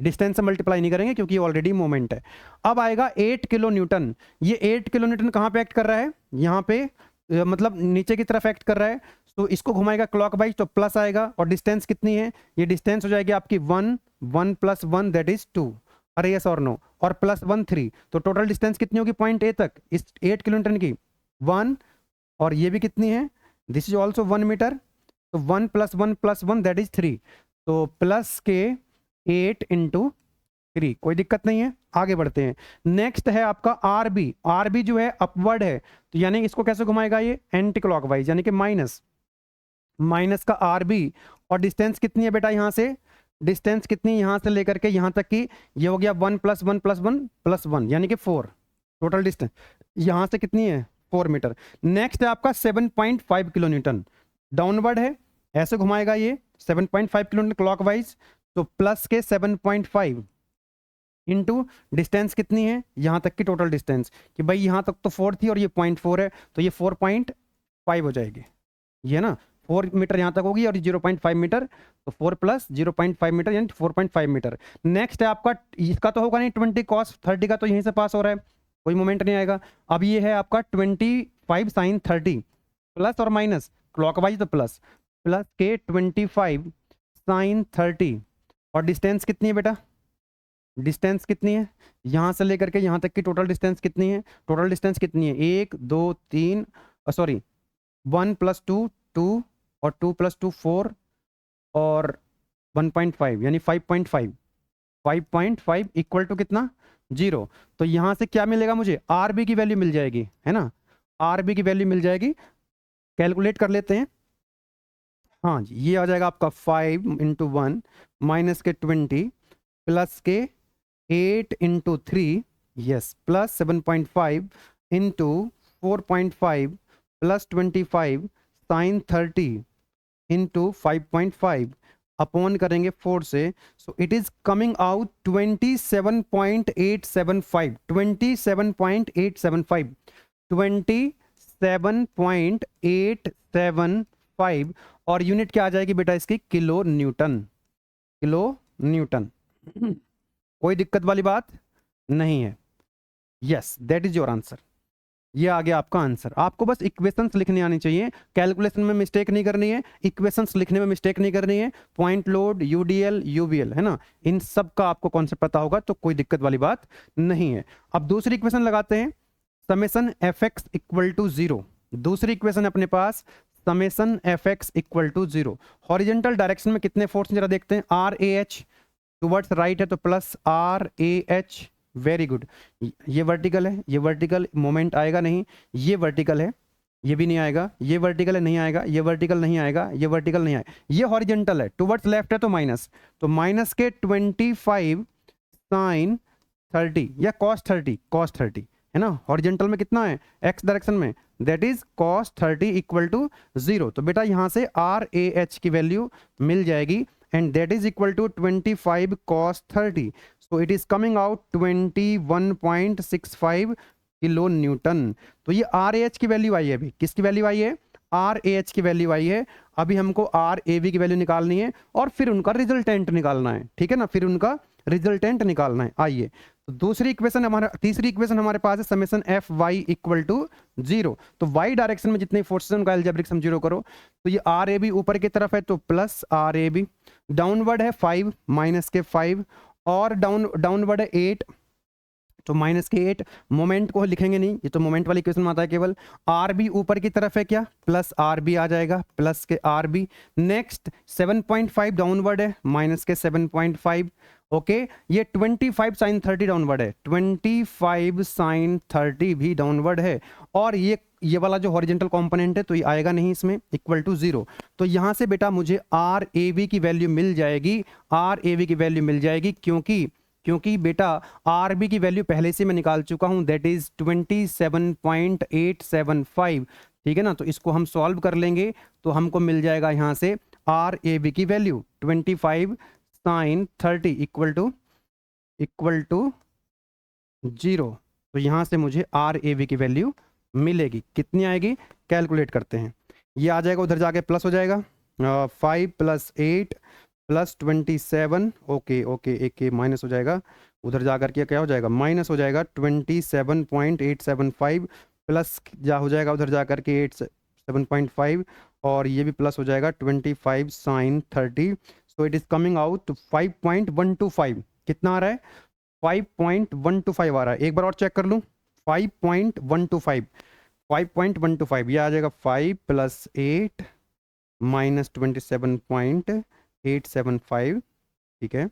डिस्टेंस से मल्टीप्लाई नहीं करेंगे क्योंकि ऑलरेडी मोमेंट है। अब आएगा 8 किलो न्यूटन। ये 8 किलो न्यूटन कहाँ पे एक्ट कर रहा है? यहाँ पे मतलब नीचे की तरफ एक्ट कर रहा है। तो इसको घुमाएगा क्लॉकवाइज, तो प्लस आएगा। और डिस्टेंस कितनी है? ये डिस्टेंस हो जाएगी आपकी 1, 1 + 1 दैट इज 2। अरे यस और नो, और प्लस 1 3। तो टोटल डिस्टेंस कितनी होगी पॉइंट ए तक इस 8 किलो न्यूटन की? 1, और ये भी कितनी है? This is also 1 metre. तो 1 + 1 + 1 दैट इज 3। तो प्लस के 8 इंटू 3, कोई दिक्कत नहीं है। आगे बढ़ते हैं। नेक्स्ट है आपका आर बी। आर बी जो है अपवर्ड है, तो यानी इसको कैसे घुमाएगा? ये एंटी क्लॉकवाइज, यानी कि माइनस, माइनस का आर बी। और डिस्टेंस कितनी है बेटा यहाँ से? डिस्टेंस कितनी यहां से लेकर के यहां तक की? ये हो गया 1 + 1 + 1 + 1 यानी कि 4। टोटल डिस्टेंस यहां से कितनी है? 4 मीटर। नेक्स्ट है आपका 7.5 किलो न्यूटन। डाउनवर्ड है, ऐसे घुमाएगा ये 7.5 किलो न्यूटन क्लॉकवाइज। तो प्लस के 7.5 इंटू डिस्टेंस कितनी है यहां तक की? टोटल डिस्टेंस कि भाई यहां तक तो 4 थी और ये 0.4 है, तो ये 4.5 हो जाएगी। ये ना 4 मीटर यहाँ तक होगी और 0.5 मीटर, तो 4 + 0.5 मीटर यानी 4.5 मीटर। नेक्स्ट है आपका, इसका तो होगा नहीं 20 cos 30 का, तो यहीं से पास हो रहा है, कोई मोमेंट नहीं आएगा। अब ये है आपका 25 sin 30, प्लस और माइनस, क्लॉकवाइज तो प्लस, प्लस के 25 sin 30। और डिस्टेंस कितनी है बेटा? डिस्टेंस कितनी है यहाँ से लेकर के यहाँ तक की? टोटल डिस्टेंस कितनी है? टोटल डिस्टेंस कितनी है? 1 2 3, सॉरी 1 + 2 2, और 2 + 2 4, और 1.5 यानी 5.5। 5.5 इक्वल टू कितना? 0। तो यहां से क्या मिलेगा मुझे? आर बी की वैल्यू मिल जाएगी, है ना। आर बी की वैल्यू मिल जाएगी। कैलकुलेट कर लेते हैं। हाँ जी, ये आ जाएगा आपका 5 × 1 माइनस के 20 प्लस के 8 × 3, yes, plus 7.5 into 4.5 plus 25 sin 30 into 5.5 upon करेंगे 4 से। सो इट इज कमिंग आउट 27.875, 27.875, 27.875। और यूनिट क्या आ जाएगी बेटा इसकी? Kilo Newton, kilo Newton. कोई दिक्कत वाली बात नहीं है। Yes, that is your answer. ये आ गया आपका आंसर। आपको बस इक्वेशंस लिखने आनी चाहिए, कैलकुलेशन में मिस्टेक नहीं करनी है, इक्वेशंस लिखने में मिस्टेक नहीं करनी है। पॉइंट लोड, यूडीएल, यूवीएल, है ना, इन सब का आपको कॉन्सेप्ट पता होगा तो कोई दिक्कत वाली बात नहीं है। अब दूसरी इक्वेशन लगाते हैं, summation F x equal to zero. दूसरी इक्वेशन अपने पास summation F x equal to zero. Horizontal direction में कितने फोर्स जरा देखते हैं, R A H, towards right है तो plus R A H, very good. ये वर्टिकल है, ये वर्टिकल मोमेंट आएगा नहीं, ये वर्टिकल है, ये भी नहीं आएगा, ये वर्टिकल है नहीं आएगा, ये वर्टिकल नहीं आएगा, ये वर्टिकल नहीं आएगा, ये हॉरिजेंटल है, टुवर्ड्स लेफ्ट है तो माइनस, तो माइनस के 25 साइन 30 या कॉस 30, कॉस 30 है ना। हॉरिजेंटल में कितना है, एक्स डायरेक्शन में, that is cos 30 equal to zero. तो बेटा यहां से आर ए एच की वैल्यू मिल जाएगी and that is equal to 25 cos 30, so it is coming out 21.65 kilo Newton. तो ये आर ए एच की वैल्यू आई है, अभी किसकी वैल्यू आई है, आर ए एच की वैल्यू आई है। अभी हमको आर ए बी की वैल्यू निकालनी है और फिर उनका रिजल्टेंट निकालना है, ठीक है ना, फिर उनका रिजल्टेंट निकालना है। आइए, तो दूसरी इक्वेशन हमारा, तीसरी इक्वेशन हमारे पास है summation F Y equal to zero. तो वाई डायरेक्शन में जितने फोर्सेस उनका एल्जेब्रिक सम जीरो करो, तो ये आर ए बी ऊपर की तरफ है तो plus R A B, downward है 5 माइनस के 5, और डाउनवर्ड है 8 तो माइनस के 8। मोमेंट को लिखेंगे नहीं, ये तो मोमेंट वाली इक्वेशन में आता है केवल। आर बी ऊपर की तरफ है क्या, प्लस आर बी आ जाएगा, प्लस के आर बी। नेक्स्ट 7.5 डाउनवर्ड है, माइनस के 7.5। ओके, ये 25 साइन 30 डाउनवर्ड है, 25 साइन 30 भी डाउनवर्ड है। और ये वाला जो हॉरिजेंटल कंपोनेंट है तो ये आएगा नहीं इसमें, इक्वल टू जीरो। तो यहां से बेटा मुझे आर ए बी की वैल्यू मिल जाएगी, आर ए बी की वैल्यू मिल जाएगी, क्योंकि बेटा आर बी की वैल्यू पहले से मैं निकाल चुका हूं, दैट इज 27.875, ठीक है ना। तो इसको हम सॉल्व कर लेंगे तो हमको मिल जाएगा यहां से आर ए बी की value 25 sine 30 equal to zero. तो यहां से मुझे आर ए बी की वैल्यू मिलेगी, कितनी आएगी, कैलकुलेट करते हैं। ये आ जाएगा, उधर जाके प्लस हो जाएगा, 5 + 8 + 27, ओके ओके, एक माइनस हो जाएगा, उधर जा करके क्या हो जाएगा, माइनस हो जाएगा 27.875, प्लस जा हो जाएगा उधर जा करके 7.5, और ये भी प्लस हो जाएगा 25 sine 30। So it is coming out 5.125। कितना आ रहा है, 5.125 आ रहा है। एक बार और चेक कर लूँ, 5.125, 5.125, ये आ जाएगा 5 + 8 - 27.875, ठीक है,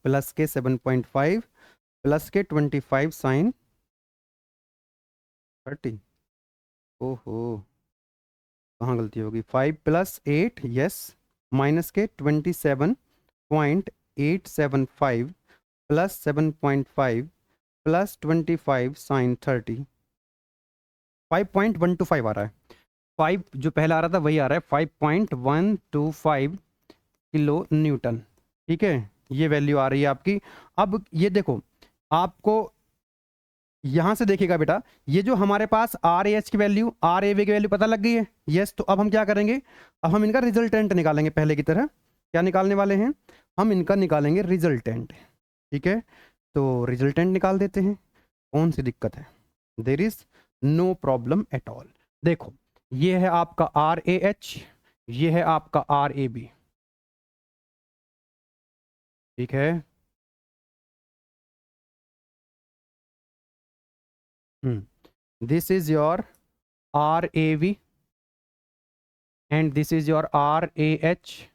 प्लस के 7.5 प्लस के 25 साइन 30। ओहो, कहाँ गलती होगी, 5 + 8, यस, माइनस के 27.875 प्लस 7.5 प्लस 25 साइन 30, 5.125 आ रहा है। 5 जो पहला आ रहा था वही आ रहा है, 5.125 किलो न्यूटन, ठीक है, ये वैल्यू आ रही है आपकी। अब ये देखो, आपको यहां से देखिएगा बेटा, ये जो हमारे पास आर ए एच की वैल्यू, आर ए बी की वैल्यू पता लग गई है, यस। तो अब हम क्या करेंगे, अब हम इनका रिजल्टेंट निकालेंगे पहले की तरह। क्या निकालने वाले हैं, हम इनका निकालेंगे रिजल्टेंट, ठीक है। तो रिजल्टेंट निकाल देते हैं, कौन सी दिक्कत है, there is no problem at all. देखो, ये है आपका आर ए एच, ये है आपका आर ए बी, ठीक है। This is your R A B and this is your R A H.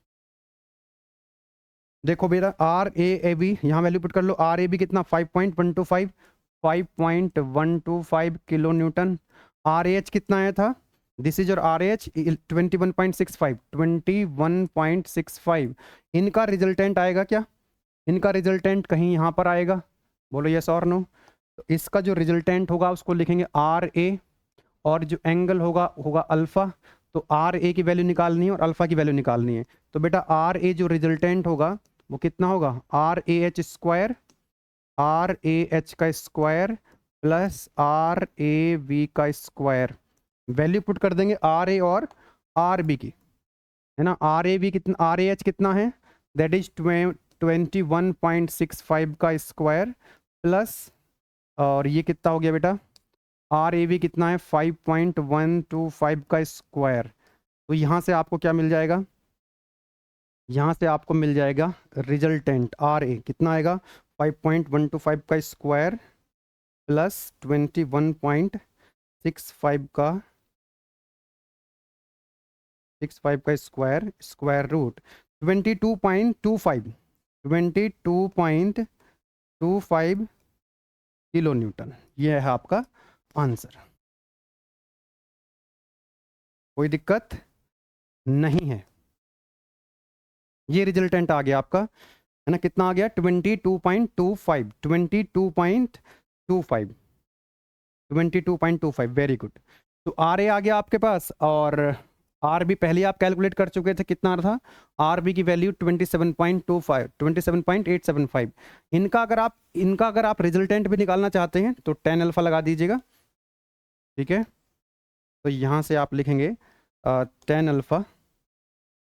देखो बेटा, आर ए बी यहाँ वैल्यू पुट कर लो, आर ए बी कितना, 5.125 kilo newton. R A H कितना आया था, this is your R H 21.65। इनका रिजल्टेंट आएगा क्या, इनका रिजल्टेंट कहीं यहाँ पर आएगा, बोलो यस और नो। तो इसका जो रिजल्टेंट होगा उसको लिखेंगे आर ए, और जो एंगल होगा होगा अल्फा। तो आर ए की वैल्यू निकालनी है और अल्फा की वैल्यू निकालनी है। तो बेटा आर ए जो रिजल्टेंट होगा वो कितना होगा, R A H square, R A H का square plus R A B का स्क्वायर। वैल्यू पुट कर देंगे आर ए और आर बी की, है ना। आर ए बी कितना, आर ए एच कितना है, दैट इज 21.65 का स्क्वायर प्लस और ये कितना हो गया बेटा, आर ए वी कितना है 5.125 का स्क्वायर। तो यहाँ से आपको क्या मिल जाएगा, यहाँ से आपको मिल जाएगा रिजल्टेंट आर ए कितना आएगा 5.125 का स्क्वायर प्लस 21.65 का 65 का square square root 22.25 kilo newton. ये है आपका आंसर। कोई दिक्कत नहीं है। ये रिजल्टेंट आ गया आपका, है ना, कितना आ गया 22.25 वेरी गुड। तो आर ए आ गया आपके पास, और आर बी पहले आप कैलकुलेट कर चुके थे, कितना था आर बी की वैल्यू 27.875। इनका अगर आप रिजल्टेंट भी निकालना चाहते हैं तो 10 अल्फा लगा दीजिएगा, ठीक है। तो यहाँ से आप लिखेंगे 10 alpha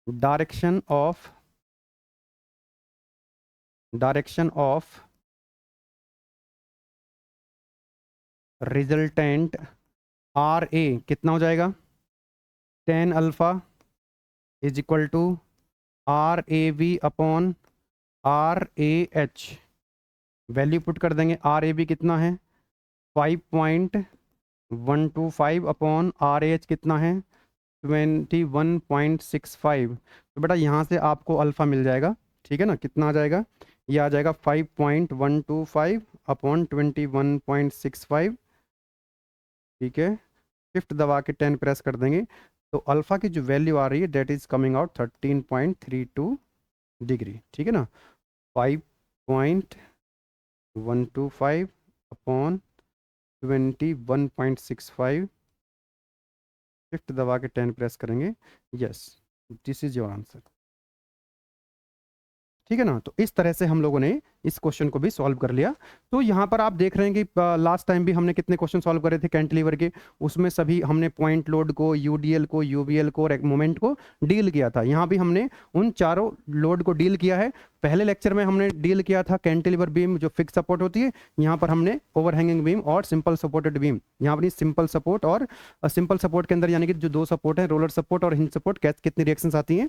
direction of resultant R A कितना हो जाएगा 10 alpha is equal to R A V upon R A H. Value put कर देंगे, आर ए वी कितना है 5.125 अपॉन आर ए एच कितना है 21.65। तो बेटा यहाँ से आपको अल्फ़ा मिल जाएगा, ठीक है ना, कितना आ जाएगा, ये आ जाएगा 5.125 अपॉन 21.65, ठीक है। शिफ्ट दबा के 10 प्रेस कर देंगे तो अल्फ़ा की जो वैल्यू आ रही है that is coming out 13.32 degree, ठीक है ना। 5.125 अपॉन 21.65, शिफ्ट दबा के 10 प्रेस करेंगे, yes this is your answer, ठीक है ना। तो इस तरह से हम लोगों ने इस क्वेश्चन को भी सॉल्व कर लिया। तो यहाँ पर आप देख रहे हैं कि लास्ट टाइम भी हमने कितने क्वेश्चन सॉल्व करे थे कैंटिलीवर के, उसमें सभी हमने पॉइंट लोड को, यूडीएल को, यूवीएल को और एक मोमेंट को डील किया था। यहाँ भी हमने उन चारों लोड को डील किया है। पहले लेक्चर में हमने डील किया था कैंटिलीवर बीम जो फिक्स सपोर्ट होती है, यहाँ पर हमने ओवरहैंगिंग बीम और सिंपल सपोर्टेड बीम। यहाँ पर सिंपल सपोर्ट और सिंपल सपोर्ट के अंदर यानी कि जो दो सपोर्ट है, रोलर सपोर्ट और हिंज सपोर्ट, कितनी रिएक्शंस आती हैं,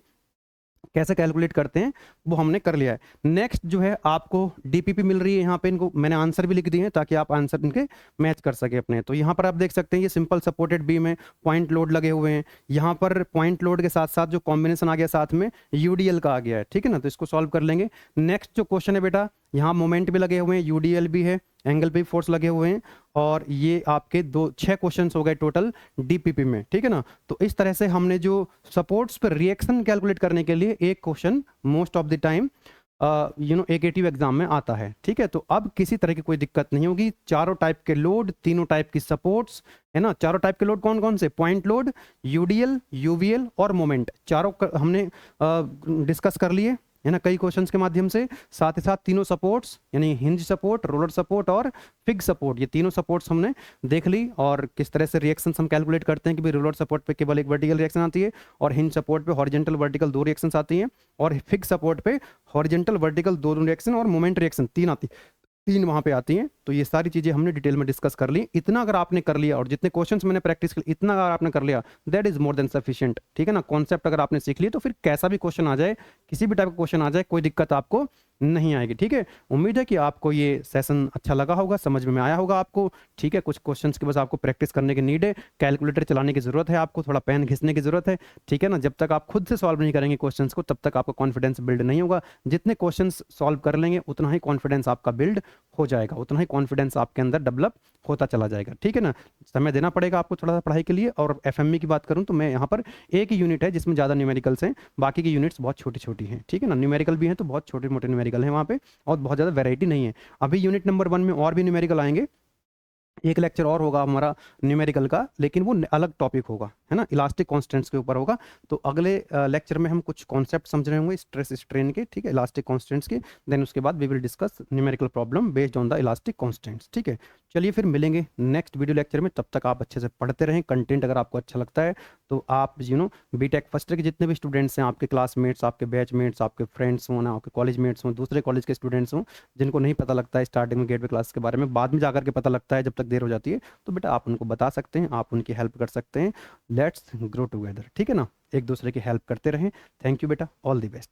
कैसे कैलकुलेट करते हैं, वो हमने कर लिया है। नेक्स्ट जो है आपको डीपीपी मिल रही है, यहाँ पे इनको मैंने आंसर भी लिख दिए हैं ताकि आप आंसर इनके मैच कर सके अपने। तो यहाँ पर आप देख सकते हैं ये सिंपल सपोर्टेड बीम है, पॉइंट लोड लगे हुए हैं। यहाँ पर पॉइंट लोड के साथ साथ जो कॉम्बिनेशन आ गया साथ में यूडीएल का आ गया है, ठीक है ना। तो इसको सॉल्व कर लेंगे। नेक्स्ट जो क्वेश्चन है बेटा, यहाँ मोमेंट भी लगे हुए हैं, यूडीएल भी है, एंगल पे फोर्स लगे हुए हैं, और ये आपके 6 क्वेश्चंस हो गए टोटल डीपीपी में, ठीक है ना। तो इस तरह से हमने जो सपोर्ट्स पर रिएक्शन कैलकुलेट करने के लिए एक question most of the time एकेटिव एग्जाम में आता है, ठीक है। तो अब किसी तरह की कोई दिक्कत नहीं होगी। चारों टाइप के लोड, तीनों टाइप की सपोर्ट्स, है ना। चारों टाइप के लोड कौन कौन से, पॉइंट लोड, यूडीएल, यूवीएल और मोमेंट, चारों हमने डिस्कस कर लिए, है ना, कई क्वेश्चंस के माध्यम से। साथ ही साथ तीनों सपोर्ट्स यानी हिंज सपोर्ट, रोलर सपोर्ट और फिक्स सपोर्ट, ये तीनों सपोर्ट्स हमने देख ली, और किस तरह से रिएक्शंस हम कैलकुलेट करते हैं कि भाई रोलर सपोर्ट पे केवल एक वर्टिकल रिएक्शन आती है, और हिंज सपोर्ट पे हॉरिजॉन्टल वर्टिकल 2 रिएक्शंस आती हैं, और फिक्स सपोर्ट पे हॉरिजॉन्टल वर्टिकल 2 रिएक्शन और मोमेंट रिएक्शन 3 आती, 3 वहाँ पे आती हैं। तो ये सारी चीज़ें हमने डिटेल में डिस्कस कर ली। इतना अगर आपने कर लिया, और जितने क्वेश्चंस मैंने प्रैक्टिस किया, इतना अगर आपने कर लिया, that is more than sufficient, ठीक है ना। कॉन्सेप्ट अगर आपने सीख लिया तो फिर कैसा भी क्वेश्चन आ जाए, किसी भी टाइप का क्वेश्चन आ जाए, कोई दिक्कत आपको नहीं आएगी, ठीक है। उम्मीद है कि आपको ये सेशन अच्छा लगा होगा, समझ में आया होगा आपको, ठीक है। कुछ क्वेश्चंस की बस आपको प्रैक्टिस करने की नीड है, कैलकुलेटर चलाने की जरूरत है आपको, थोड़ा पेन घिसने की जरूरत है, ठीक है ना। जब तक आप खुद से सॉल्व नहीं करेंगे क्वेश्चंस को, तब तक आपका कॉन्फिडेंस बिल्ड नहीं होगा। जितने क्वेश्चंस सॉल्व कर लेंगे उतना ही कॉन्फिडेंस आपका बिल्ड हो जाएगा, उतना ही कॉन्फिडेंस आपके अंदर डेवलप होता चला जाएगा, ठीक है ना। समय देना पड़ेगा आपको थोड़ा सा पढ़ाई के लिए। और एफएमई की बात करूं तो मैं यहाँ पर एक ही यूनिट है जिसमें ज़्यादा न्यूमेरिकल्स हैं, बाकी की यूनिट्स बहुत छोटी छोटी हैं, ठीक है ना। न्यूमेरिकल भी हैं तो बहुत छोटे मोटे न्यूमेरिकल हैं वहाँ पे, और बहुत ज़्यादा वैरायटी नहीं है। अभी यूनिट नंबर 1 में और भी न्यूमेरिकल आएंगे, एक लेक्चर और होगा हमारा न्यूमेरिकल का, लेकिन वो अलग टॉपिक होगा, है ना, इलास्टिक कांस्टेंट्स के ऊपर होगा। तो अगले लेक्चर में हम कुछ कॉन्सेप्ट समझ रहे होंगे स्ट्रेस स्ट्रेन के, ठीक है, इलास्टिक कांस्टेंट्स के। देन उसके बाद we will discuss numerical problem based on the elastic constants, ठीक है। चलिए फिर मिलेंगे नेक्स्ट वीडियो लेक्चर में। तब तक आप अच्छे से पढ़ते रहें। कंटेंट अगर आपको अच्छा लगता है तो आप बीटेक फर्स्ट ईयर के जितने भी स्टूडेंट्स हैं, आपके क्लासमेट्स, आपके बैचमेट्स, आपके फ्रेंड्स हों ना, आपके कॉलेजमेट्स हों, दूसरे कॉलेज के स्टूडेंट्स हों, जिनको नहीं पता लगता है स्टार्टिंग में गेटवे क्लास के बारे में, बाद में जाकर के पता लगता है जब तक देर हो जाती है, तो बेटा आप उनको बता सकते हैं, आप उनकी हेल्प कर सकते हैं। लेट्स ग्रो टुगेदर, ठीक है ना, एक दूसरे की हेल्प करते रहें। थैंक यू बेटा, ऑल द बेस्ट।